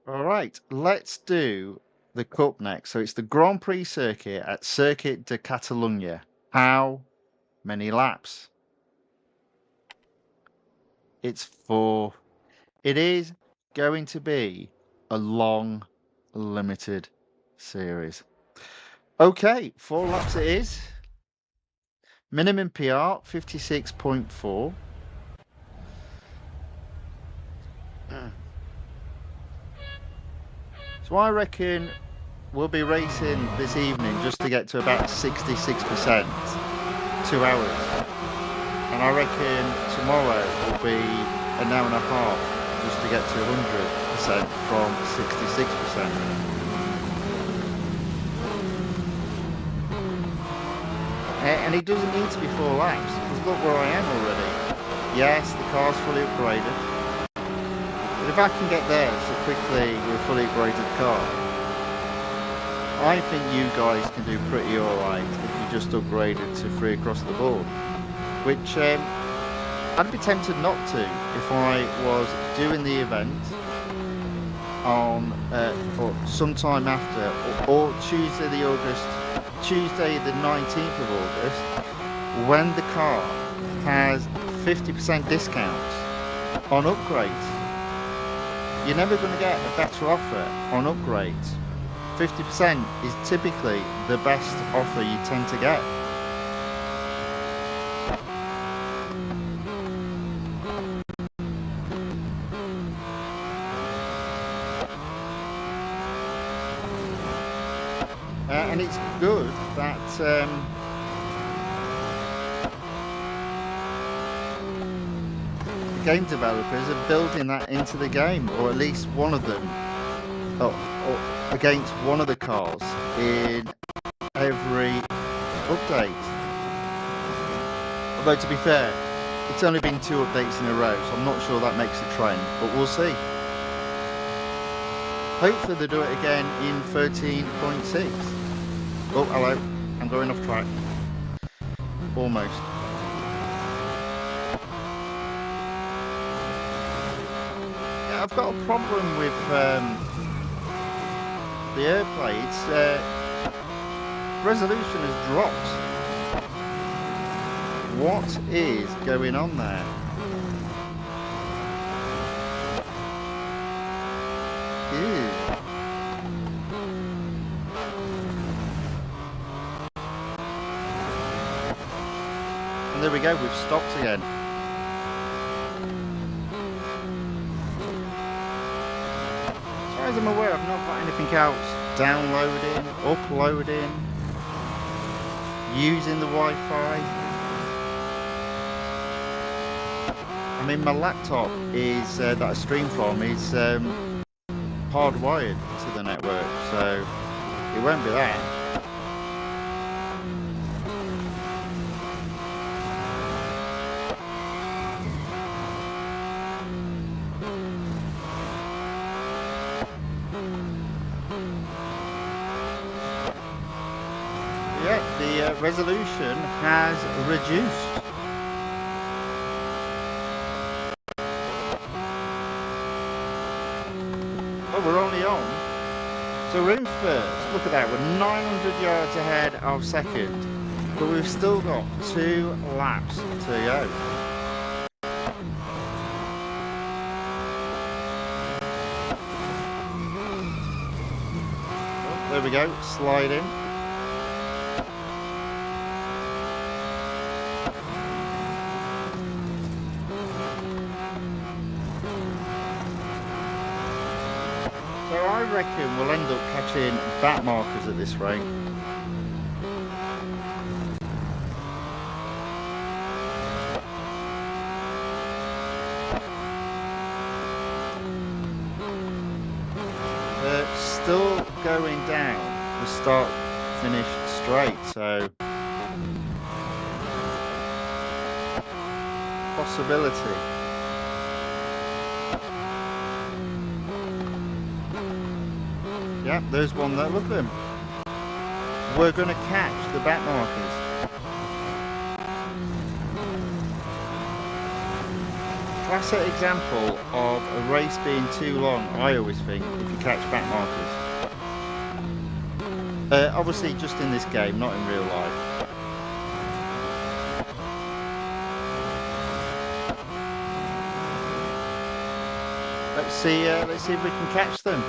All right, let's do the Cup next. So it's the Grand Prix circuit at Circuit de Catalunya. How many laps? It's 4. It is going to be a long, limited series. Okay, 4 laps it is. Minimum PR, 56.4. So I reckon we'll be racing this evening just to get to about 66%, 2 hours. And I reckon tomorrow will be an hour and a half just to get to 100% from 66%. And it doesn't need to be 4 laps, because look where I am already. Yes, the car's fully upgraded. But if I can get there so quickly with a fully upgraded car, I think you guys can do pretty alright if you just upgraded to 3 across the board. Which I'd be tempted not to if I was doing the event on or sometime after, or Tuesday the 19th of August, when the car has 50% discounts on upgrades. You're never going to get a better offer on upgrades. 50% is typically the best offer you tend to get. And it's good that the game developers are building that into the game, or at least one of them, or against one of the cars in every update. Although to be fair, it's only been 2 updates in a row, so I'm not sure that makes a trend, but we'll see. Hopefully they do it again in 13.6. Oh, hello. I'm going off track. Almost. Yeah, I've got a problem with the AirPlay. Its resolution has dropped. What is going on there? Ew. There we go, we've stopped again. As far as I'm aware, I've not got anything else downloading, uploading, using the Wi-Fi. I mean, my laptop is that I stream from is hardwired to the network, so it won't be that. The resolution has reduced. Oh, we're only on. So we're in first. Look at that. We're 900 yards ahead of second. But we've still got 2 laps to go. Oh, there we go. Sliding. So I reckon we'll end up catching back markers at this rate. Still going down the start finish straight, so possibility. Yeah, there's one there. Look at them. We're going to catch the back markers. Classic example of a race being too long, I always think, if you catch back markers. Obviously just in this game, not in real life. Let's see if we can catch them.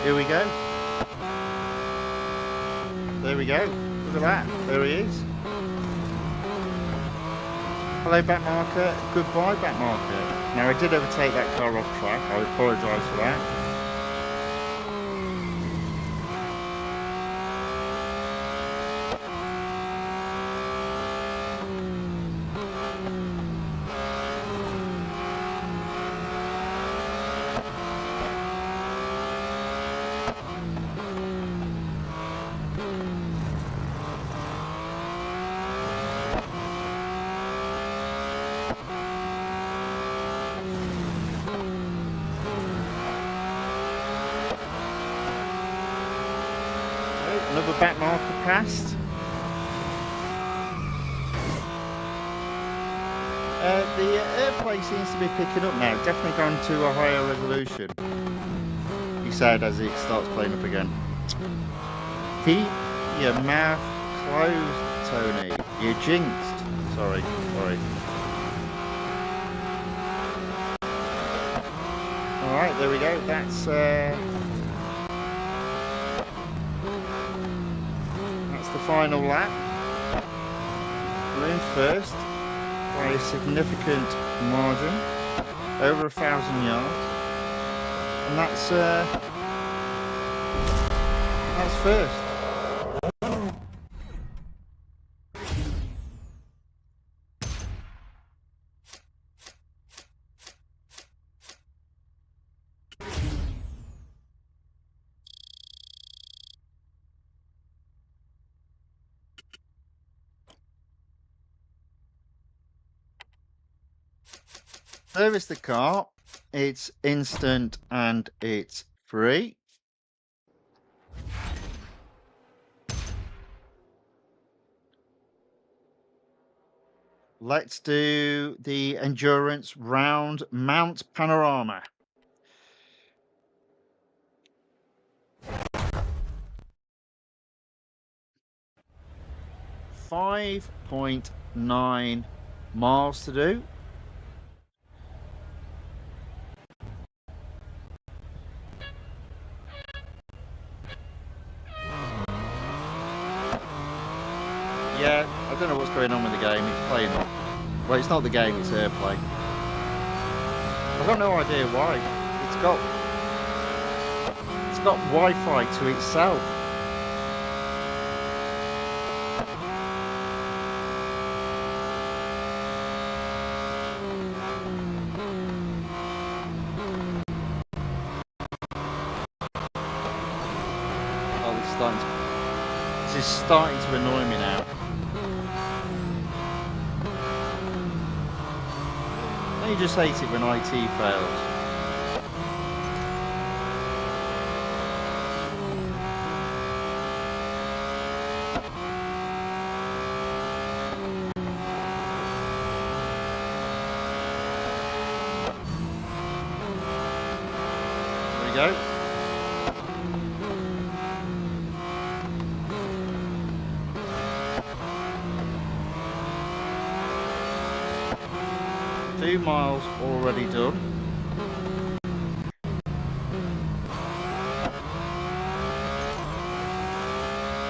Here we go. There we go. Look at that. There he is. Hello, back marker. Goodbye, back marker. Now, I did overtake that car off track. I apologise for that. Another back marker passed. The airplay seems to be picking up now, definitely gone to a higher resolution, he said as it starts playing up again. Keep your mouth closed, Tony. You're jinxed. Sorry. Alright, there we go. That's the final lap. We're in first by a significant margin, over 1,000 yards, and that's first. Service the car, it's instant and it's free. Let's do the endurance round Mount Panorama. .9 miles to do. Yeah, I don't know what's going on with the game. It's playing on. Well, it's not the game, it's airplay. I've got no idea why. It's got Wi-Fi to itself. Oh, this is starting to annoy me now. You just hate it when IT fails. There we go. Two miles already done.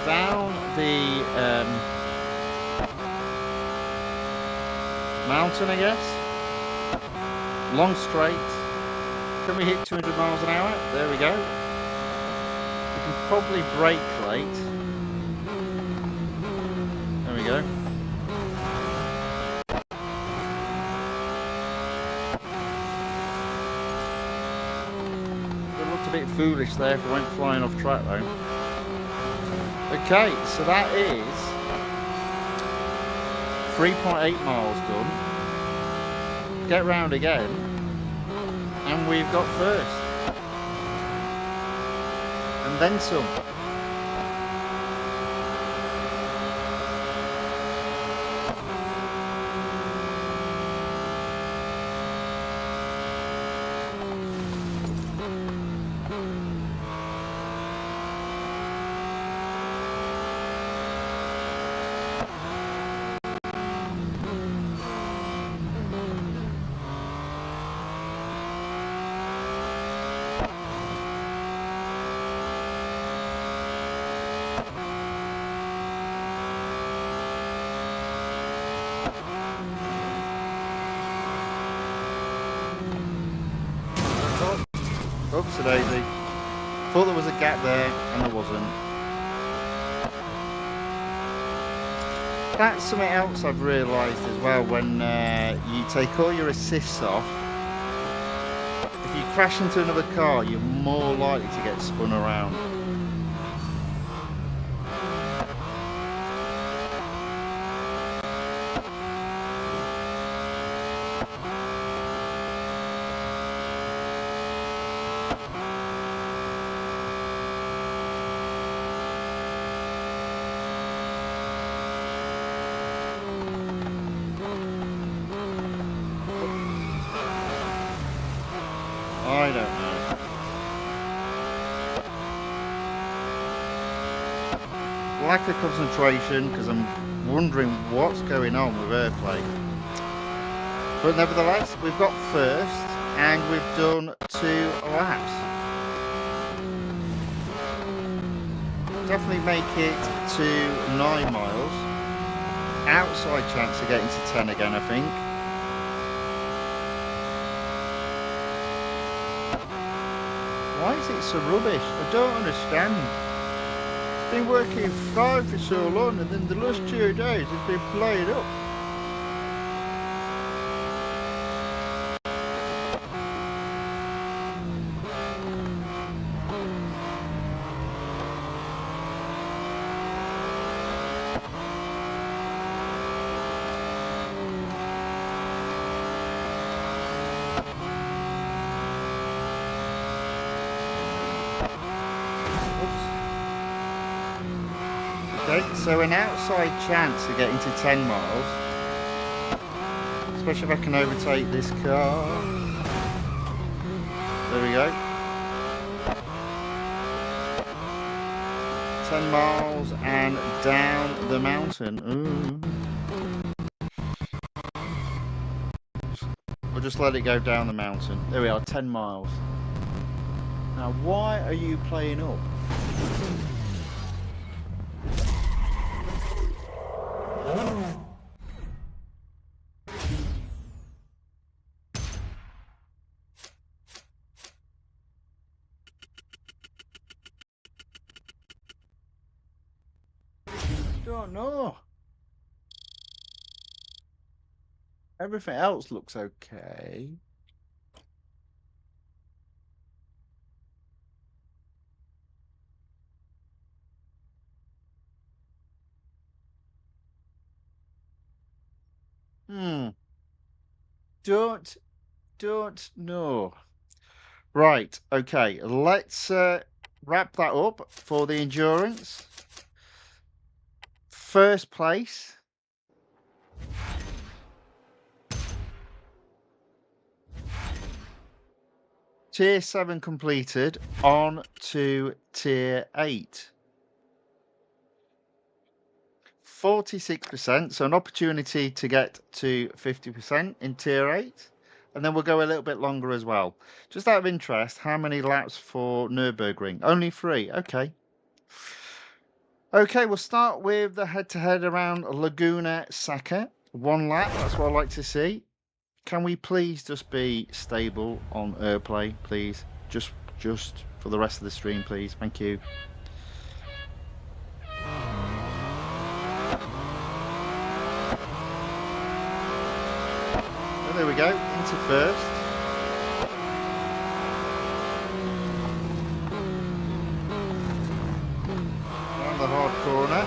Down the mountain, I guess. Long straight. Can we hit 200 miles an hour? There we go. We can probably brake late. There we go. A bit foolish there if we went flying off track though. Okay, so that is 3.8 miles done. Get round again, and we've got first. And then some. Oops, a daisy. Thought there was a gap there, and there wasn't. That's something else I've realised as well. When you take all your assists off, if you crash into another car, you're more likely to get spun around. I don't know. Lack of concentration, because I'm wondering what's going on with airplay. But nevertheless, we've got first, and we've done 2 laps. Definitely make it to 9 miles. Outside chance of getting to 10 again, I think. Why is it so rubbish? I don't understand. It's been working fine for so long, and then the last 2 days it's been playing up. Okay, so an outside chance of getting to 10 miles, especially if I can overtake this car. There we go. 10 miles and down the mountain. Ooh. We'll just let it go down the mountain. There we are, 10 miles. Now, why are you playing up? Don't know. Everything else looks okay. Don't know. Right, okay, let's wrap that up for the endurance. First place. Tier 7 completed, on to Tier 8. 46%, so an opportunity to get to 50% in Tier 8. And then we'll go a little bit longer as well. Just out of interest, how many laps for Nürburgring? Only 3, okay. Okay, we'll start with the head-to-head around Laguna Seca. 1 lap, that's what I like to see. Can we please just be stable on airplay, please? Just for the rest of the stream, please. Thank you. Oh, there we go, into first. Around the hard corner.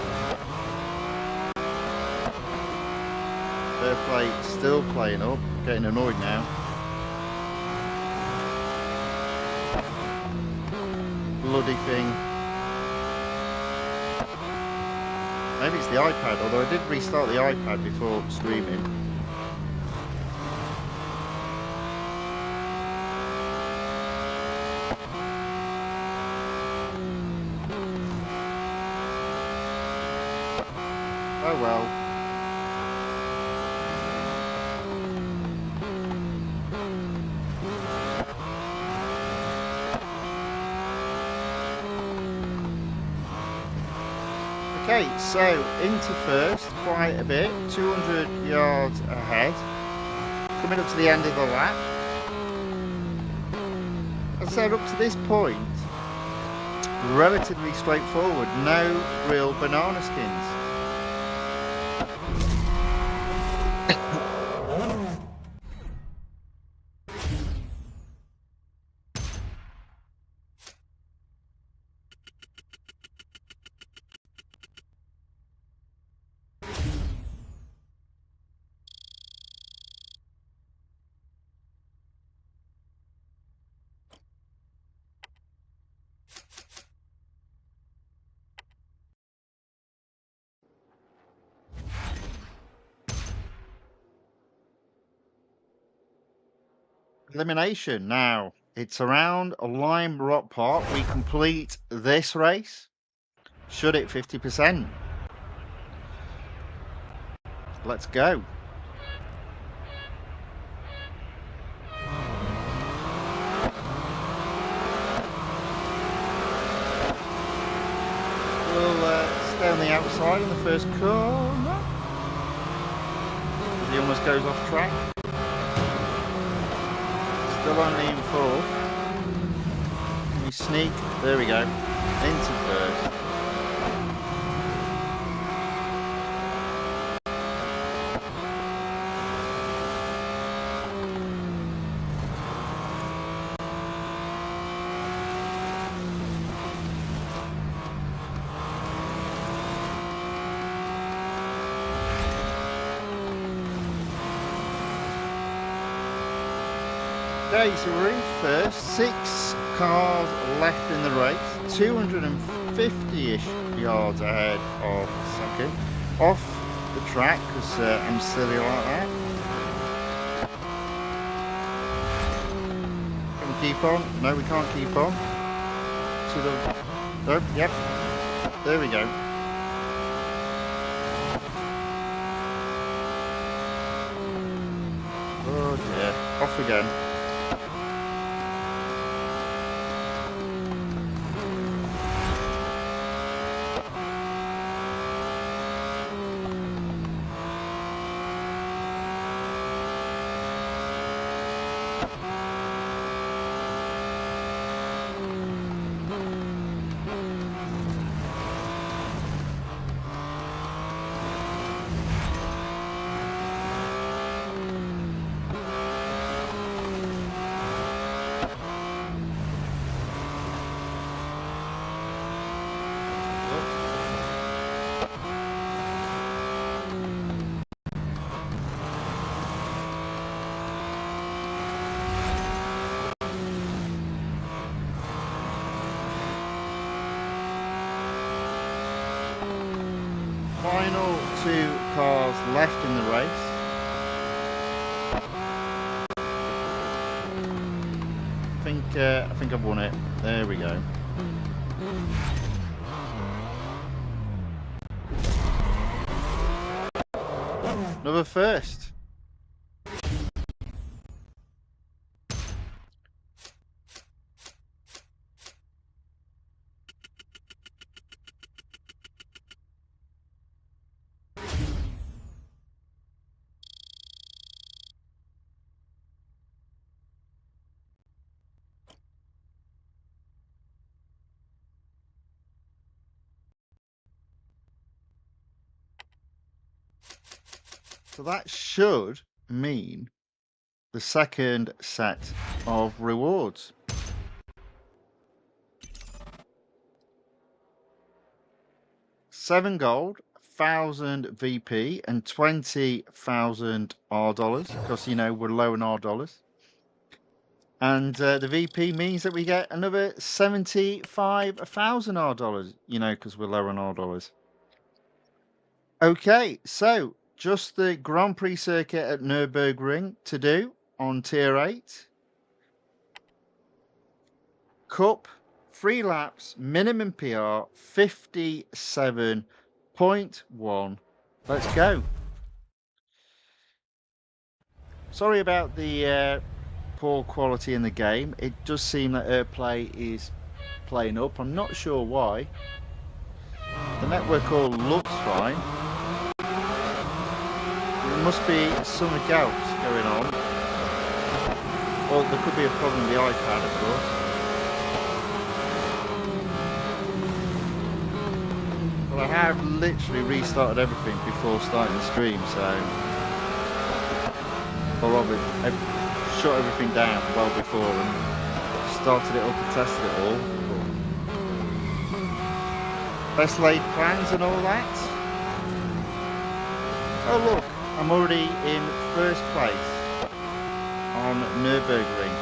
plate still playing up. Getting annoyed now. Bloody thing. Maybe it's the iPad, although I did restart the iPad before streaming. Oh well. Okay, so into first, quite a bit, 200 yards ahead, coming up to the end of the lap. As I said, up to this point, relatively straightforward, no real banana skins. Elimination. Now, it's around a Lime Rock Park. We complete this race. Should hit 50%. Let's go. We'll stay on the outside in the first corner. He almost goes off track. Still only in fourth. Can we sneak? There we go. Into first. Okay, so we're in first, 6 cars left in the race, 250-ish yards ahead of second, off the track because I'm silly like that. Can we keep on? No, we can't keep on. To the... Oh, yep, there we go. Oh dear, off again. Final 2 cars left in the race. I think I've won it. There we go. Another first. So that should mean the second set of rewards. 7 gold, 20,000 VP and 20,000 R dollars, because, you know, we're low on R dollars. And the VP means that we get another 75,000 R dollars, you know, because we're low on R dollars. Okay, so just the Grand Prix circuit at Nürburgring to do on tier 8. Cup, 3 laps, minimum PR, 57.1. Let's go. Sorry about the poor quality in the game. It does seem that AirPlay is playing up. I'm not sure why. The network all looks fine. There must be something else going on. Or there could be a problem with the iPad, of course. Well, I have literally restarted everything before starting the stream, so... Or rather, I shut everything down well before and started it up and tested it all. Best laid plans and all that. Oh look, I'm already in first place on Nürburgring.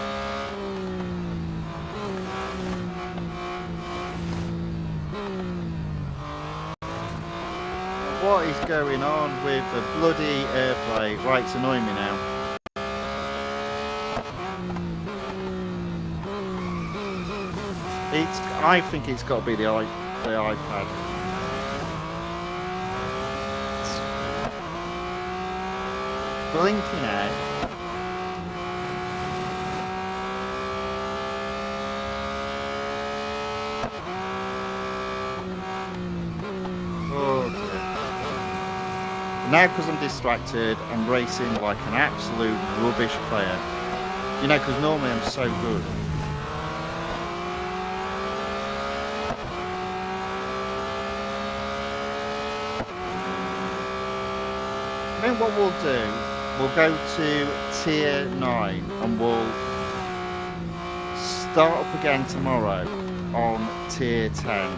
What is going on with the bloody AirPlay? Right, it's annoying me now. I think it's got to be the iPad. It's blinking out. Oh dear. Now, because I'm distracted, I'm racing like an absolute rubbish player. You know, because normally I'm so good. I think what we'll do, we'll go to tier 9 and we'll start up again tomorrow on tier 10.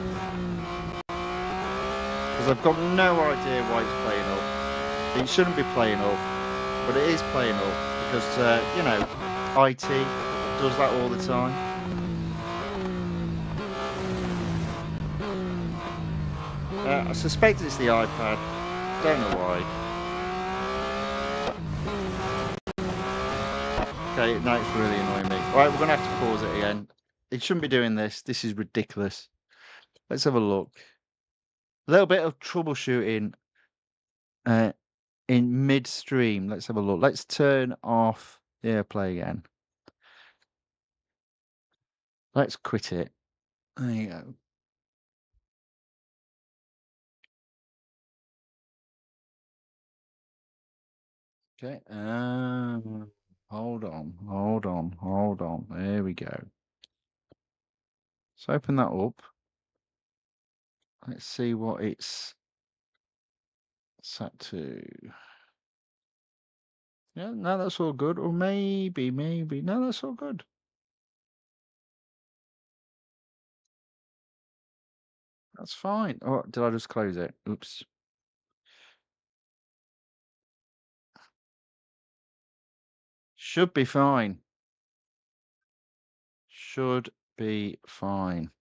Because I've got no idea why it's playing up. It shouldn't be playing up, but it is playing up because, you know, IT does that all the time. I suspect it's the iPad, don't know why. Okay, now it's really annoying me. Right, we're going to have to pause it again. It shouldn't be doing this. This is ridiculous. Let's have a look. A little bit of troubleshooting in mid-stream. Let's have a look. Let's turn off the AirPlay again. Let's quit it. There you go. Okay. Hold on. There we go. Let's open that up. Let's see what it's set to. Yeah, no, that's all good. Or maybe. No, that's all good. That's fine. Oh, did I just close it? Oops. Should be fine. Should be fine.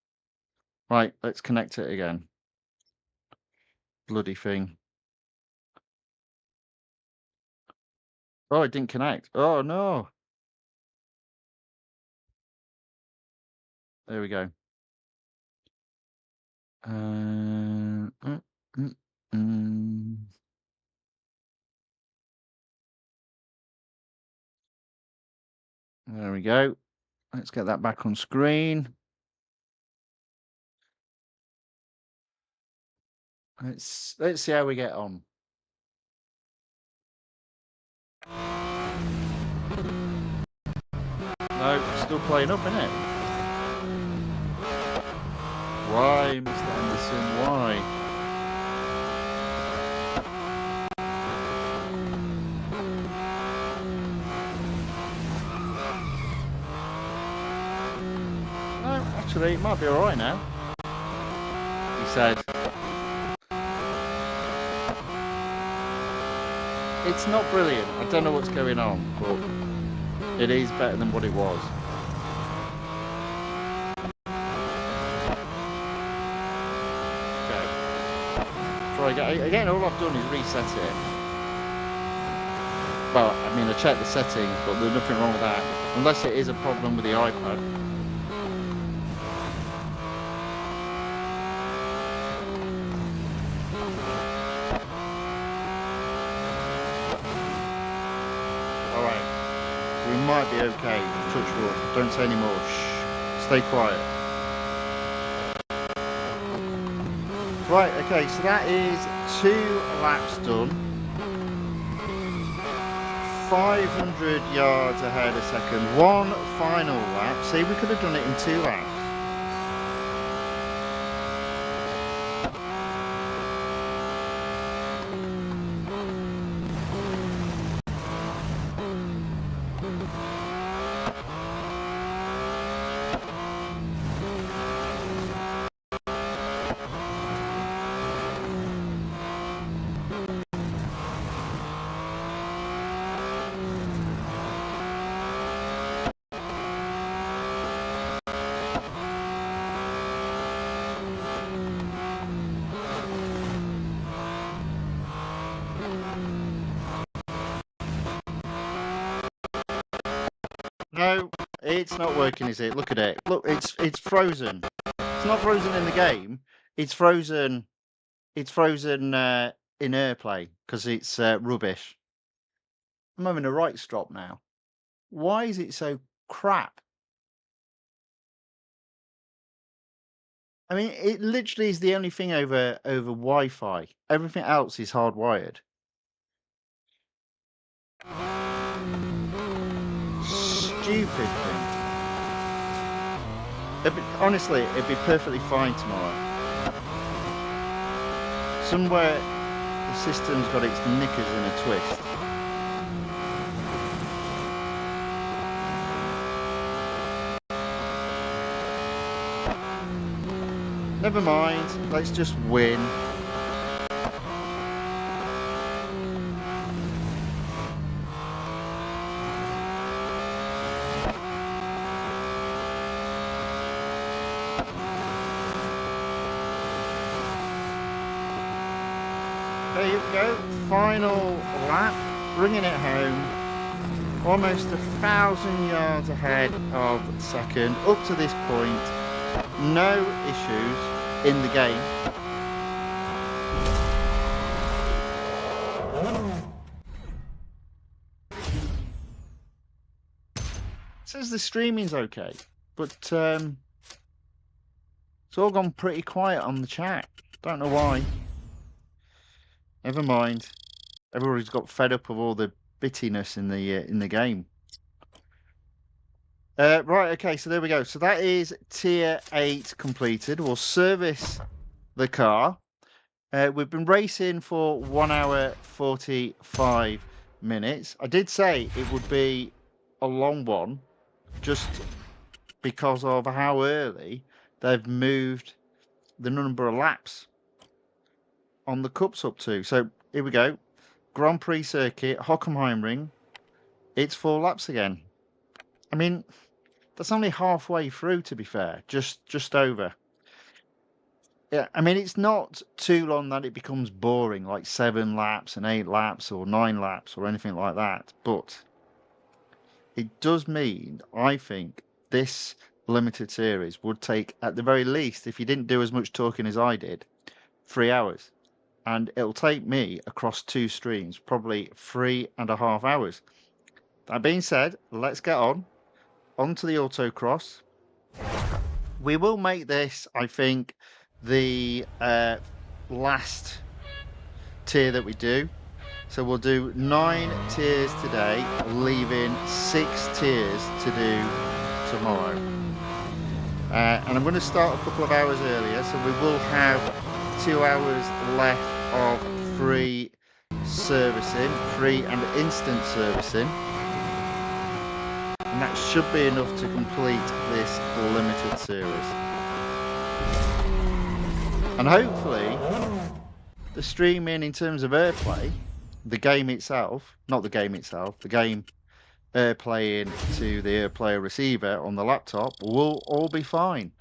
Right, let's connect it again. Bloody thing. Oh, it didn't connect. Oh, no. There we go. There we go. Let's get that back on screen. Let's see how we get on. No, still playing up, isn't it? Why, Mr. Anderson? Why? No, actually, it might be all right now. He said. it's not brilliant. I don't know what's going on, but it is better than what it was. Okay. Try again. All I've done is reset it. Well, I mean, I checked the settings, but there's nothing wrong with that. Unless it is a problem with the iPad. Might be okay. Touch wood. Don't say any more. Shh. Stay quiet. Right, okay, so that is 2 laps done. 500 yards ahead a second. 1 final lap. See, we could have done it in 2 laps. No, it's not working, is it? Look at it. Look, it's frozen. It's not frozen in the game. It's frozen. It's frozen in AirPlay because it's rubbish. I'm having a right strop now. Why is it so crap? I mean, it literally is the only thing over Wi-Fi. Everything else is hardwired. Stupid thing. Honestly, it'd be perfectly fine tomorrow. Somewhere the system's got its knickers in a twist. Never mind, let's just win. There you go, final lap, bringing it home. Almost 1,000 yards ahead of second, up to this point. No issues in the game. It says the streaming's okay, but it's all gone pretty quiet on the chat. Don't know why. Never mind. Everybody's got fed up of all the bittiness in the game. Right, okay, so there we go. So that is tier 8 completed. We'll service the car. We've been racing for 1 hour 45 minutes. I did say it would be a long one just because of how early they've moved the number of laps on the cups up to. So here we go. Grand Prix circuit, Hockenheimring. It's 4 laps again. I mean, that's only halfway through, to be fair. Just over. Yeah, I mean, it's not too long that it becomes boring, like 7 laps and 8 laps or 9 laps or anything like that. But it does mean, I think, this limited series would take, at the very least, if you didn't do as much talking as I did, 3 hours. And it'll take me across 2 streams, probably 3.5 hours. That being said, let's get on to the autocross. We will make this, I think, the last tier that we do. So we'll do 9 tiers today, leaving 6 tiers to do tomorrow. And I'm going to start a couple of hours earlier, so we will have 2 hours left of free servicing, free and instant servicing. And that should be enough to complete this limited series. And hopefully, the streaming in terms of AirPlay the game itself, not the game itself, the game playing to the player receiver on the laptop will all be fine.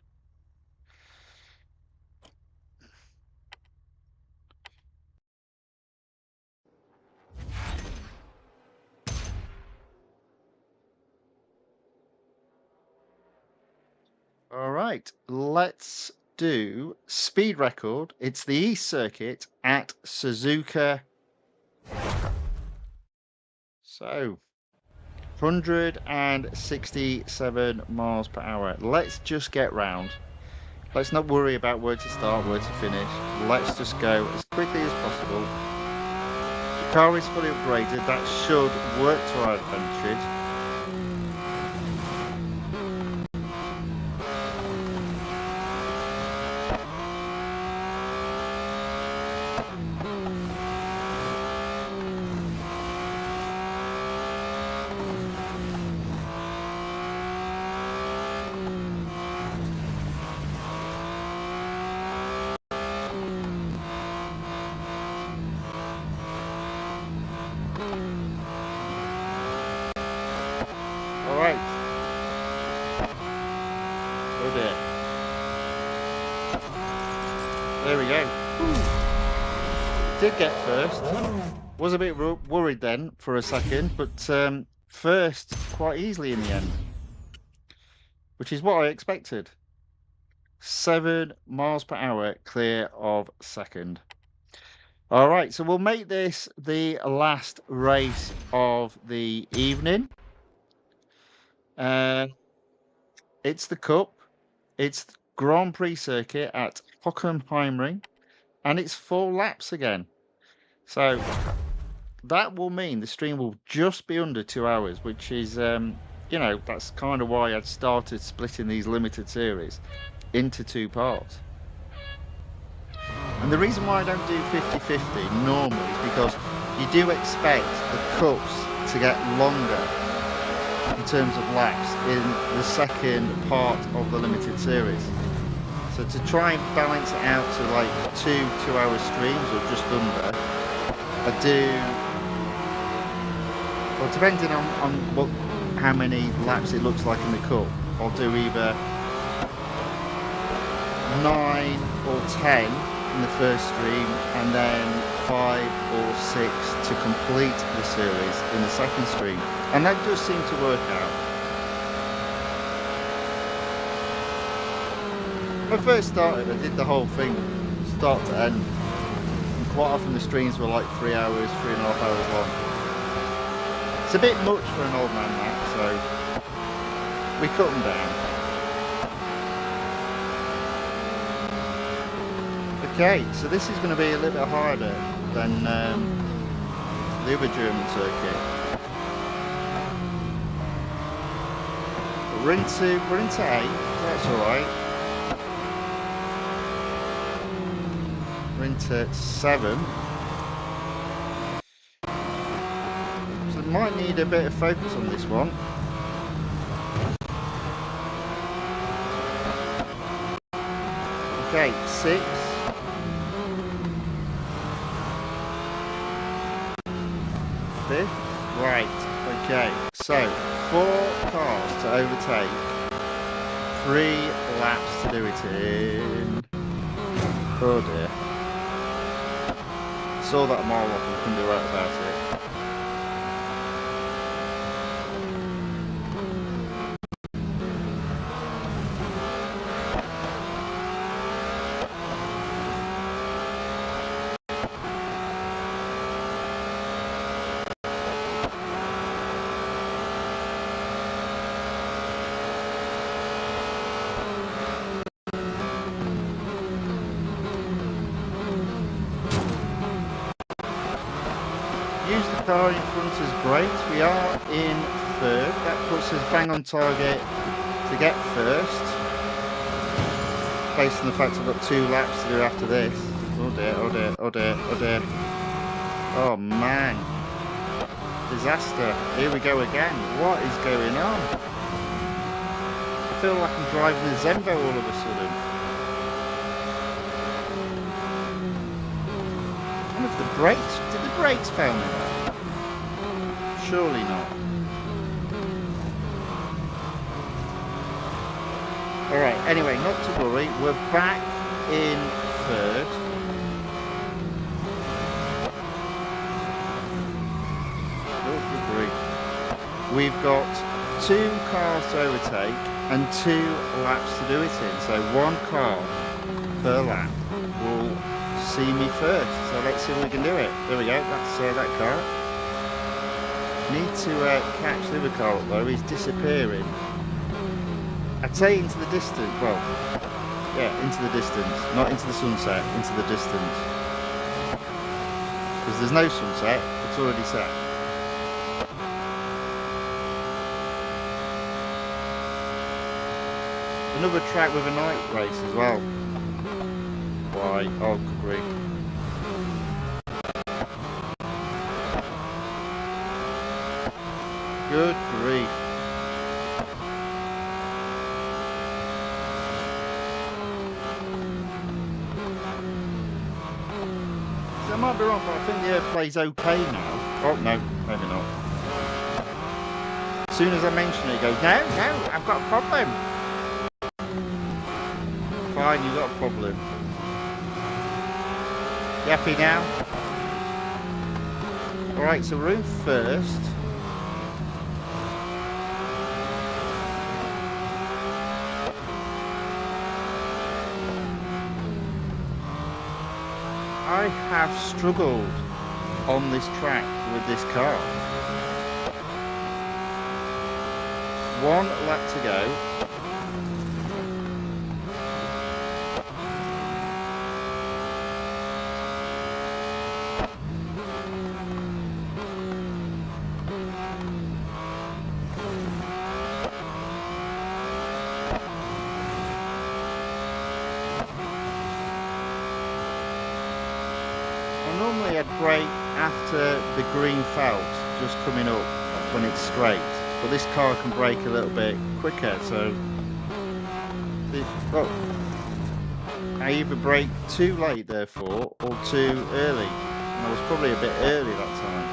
All right, let's do speed record. It's the East Circuit at Suzuka. So 167 miles per hour. Let's just get round. Let's not worry about where to start, where to finish. Let's just go as quickly as possible. The car is fully upgraded. That should work to our advantage. Alright. Oh dear. There we go. Did get first. Was a bit worried then for a second, but first quite easily in the end. Which is what I expected. 7 miles per hour clear of second. Alright, so we'll make this the last race of the evening. It's the Cup. It's the Grand Prix circuit at Hockenheimring, and it's 4 laps again. So that will mean the stream will just be under 2 hours, which is, you know, that's kind of why I'd started splitting these limited series into 2 parts. And the reason why I don't do 50-50 normally is because you do expect the cups to get longer in terms of laps in the second part of the limited series. So to try and balance it out to like 2-hour streams or just under, I do, well, depending on how many laps it looks like in the cup, I'll do either 9 or 10 in the first stream and then 5 or 6 to complete the series in the second stream, and that does seem to work out. When I first started, I did the whole thing start to end, and quite often the streams were like 3 hours, 3.5 hours long. It's a bit much for an old man, that, so we cut them down. Okay, so this is going to be a little bit harder than the other German circuit. But we're into 8, that's alright. We're into 7. So might need a bit of focus on this one. Okay, 6. 5th. Right, okay, so 4 cars to overtake, 3 laps to do it in. Oh dear. Saw that a mile off and couldn't do right about it. Use the car in front is great. We are in 3rd. That puts us bang on target to get 1st. Based on the fact I've got 2 laps to do after this. Oh dear, oh dear, oh dear, oh dear. Oh man. Disaster. Here we go again. What is going on? I feel like I'm driving a Zembo all of a sudden. I wonder if the brakes, did the brakes fail me though? Surely not. Alright, anyway, not to worry. We're back in third. Good grief. We've got 2 cars to overtake and 2 laps to do it in. So 1 car per lap will see me first. So let's see if we can do it. There we go. That's that car. Need to catch the other car up though. He's disappearing. I'd say into the distance. Well, yeah, into the distance. Not into the sunset. Into the distance. Because there's no sunset. It's already set. Another track with a night race as well. Why? Oh, good grief. Good grief. So I might be wrong, but I think the airplay's okay now. Oh, no, maybe not. As soon as I mention it, he goes, no, I've got a problem. Fine, you've got a problem. You happy now? Alright, so we're in first. I have struggled on this track with this car. 1 lap to go. Normally I'd brake after the green felt just coming up when it's straight, but this car can brake a little bit quicker, so I either braked too late therefore or too early, and I was probably a bit early that time.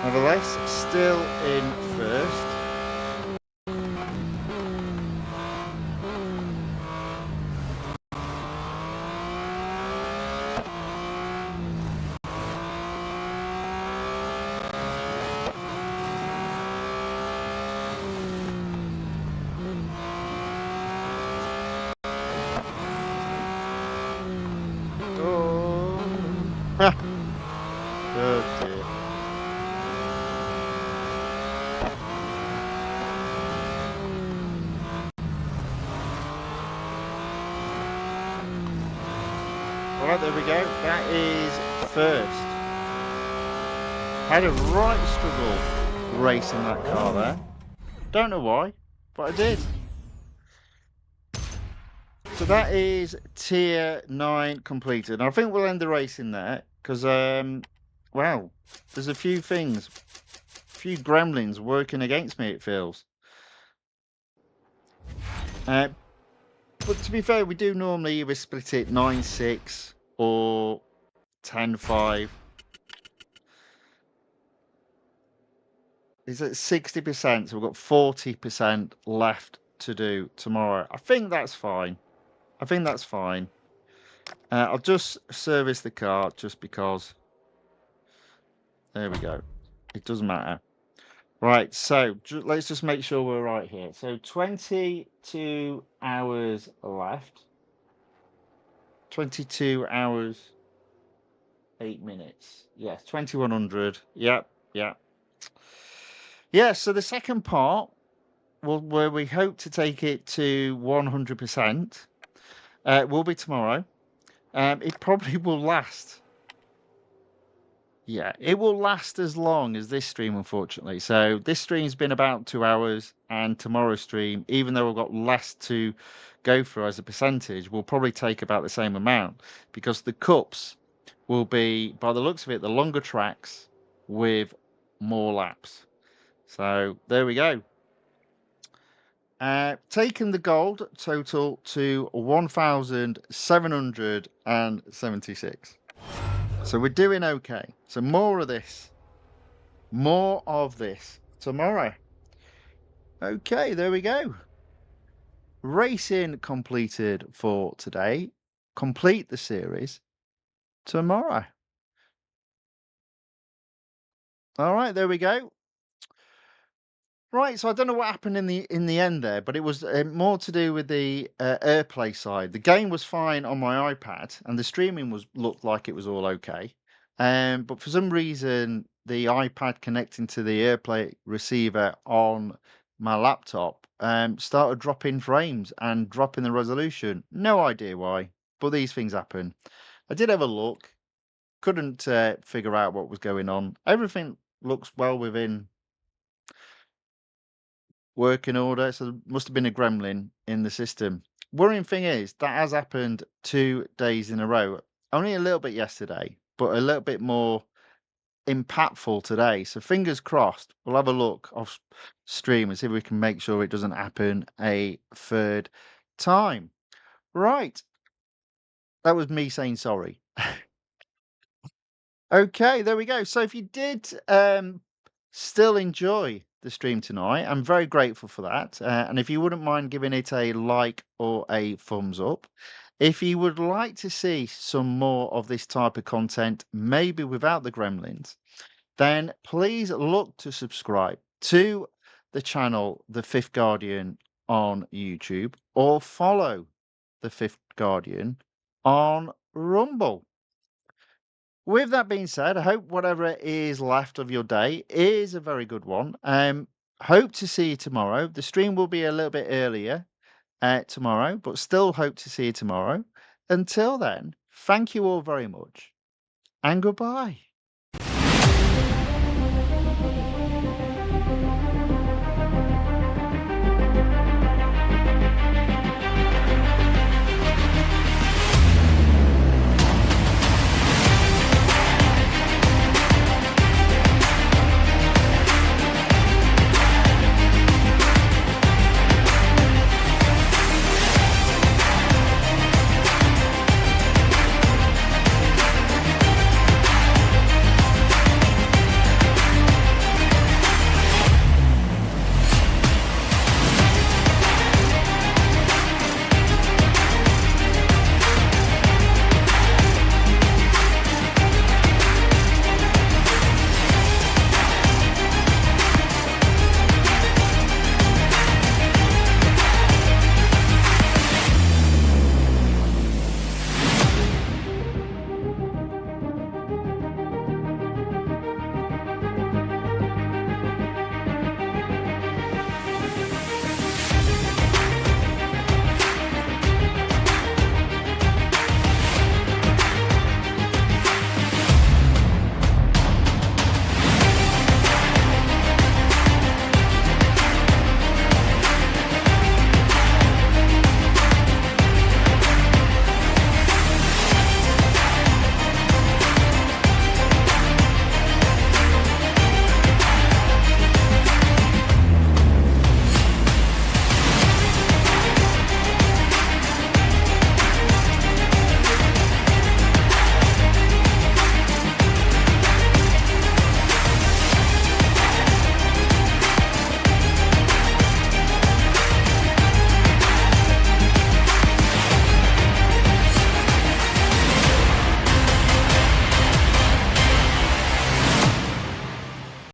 Nevertheless, still in first. Oh dear. Alright, there we go. That is first. Had a right struggle racing that car there. Don't know why, but I did. So that is tier 9 completed. And I think we'll end the race in there because, well, there's a few things, a few gremlins working against me, it feels. But to be fair, we do normally either split it 9-6 or 10-5. It's at 60%, so we've got 40% left to do tomorrow. I think that's fine. I think that's fine. I'll just service the car just because. There we go. It doesn't matter. Right, so let's just make sure we're right here. So 22 hours left. 22 hours, 8 minutes. Yes, 2100. Yep. Yeah, so the second part, where we hope to take it to 100%, will be tomorrow. It probably will last. Yeah, it will last as long as this stream, unfortunately. So this stream's been about 2 hours, and tomorrow's stream, even though we've got less to go through as a percentage, will probably take about the same amount, because the cups will be, by the looks of it, the longer tracks with more laps. So there we go. Taking the gold total to 1,776. So we're doing okay. So more of this. More of this tomorrow. Okay, there we go. Racing completed for today. Complete the series tomorrow. All right, there we go. Right, so I don't know what happened in the end there, but it was more to do with the AirPlay side. The game was fine on my iPad, and the streaming was looked like it was all okay. But for some reason, the iPad connecting to the AirPlay receiver on my laptop started dropping frames and dropping the resolution. No idea why, but these things happen. I did have a look, couldn't figure out what was going on. Everything looks well within working order, so there must have been a gremlin in the system. Worrying thing is, that has happened 2 days in a row. Only a little bit yesterday, but a little bit more impactful today. So fingers crossed, we'll have a look off stream and see if we can make sure it doesn't happen a third time. Right, that was me saying sorry. Okay, there we go. So if you did still enjoy the stream tonight, I'm very grateful for that. And if you wouldn't mind giving it a like or a thumbs up. If you would like to see some more of this type of content, maybe without the gremlins, then please look to subscribe to the channel The Fifth Guardian on YouTube or follow The Fifth Guardian on Rumble. With that being said, I hope whatever is left of your day is a very good one. Hope to see you tomorrow. The stream will be a little bit earlier tomorrow, but still hope to see you tomorrow. Until then, thank you all very much and goodbye.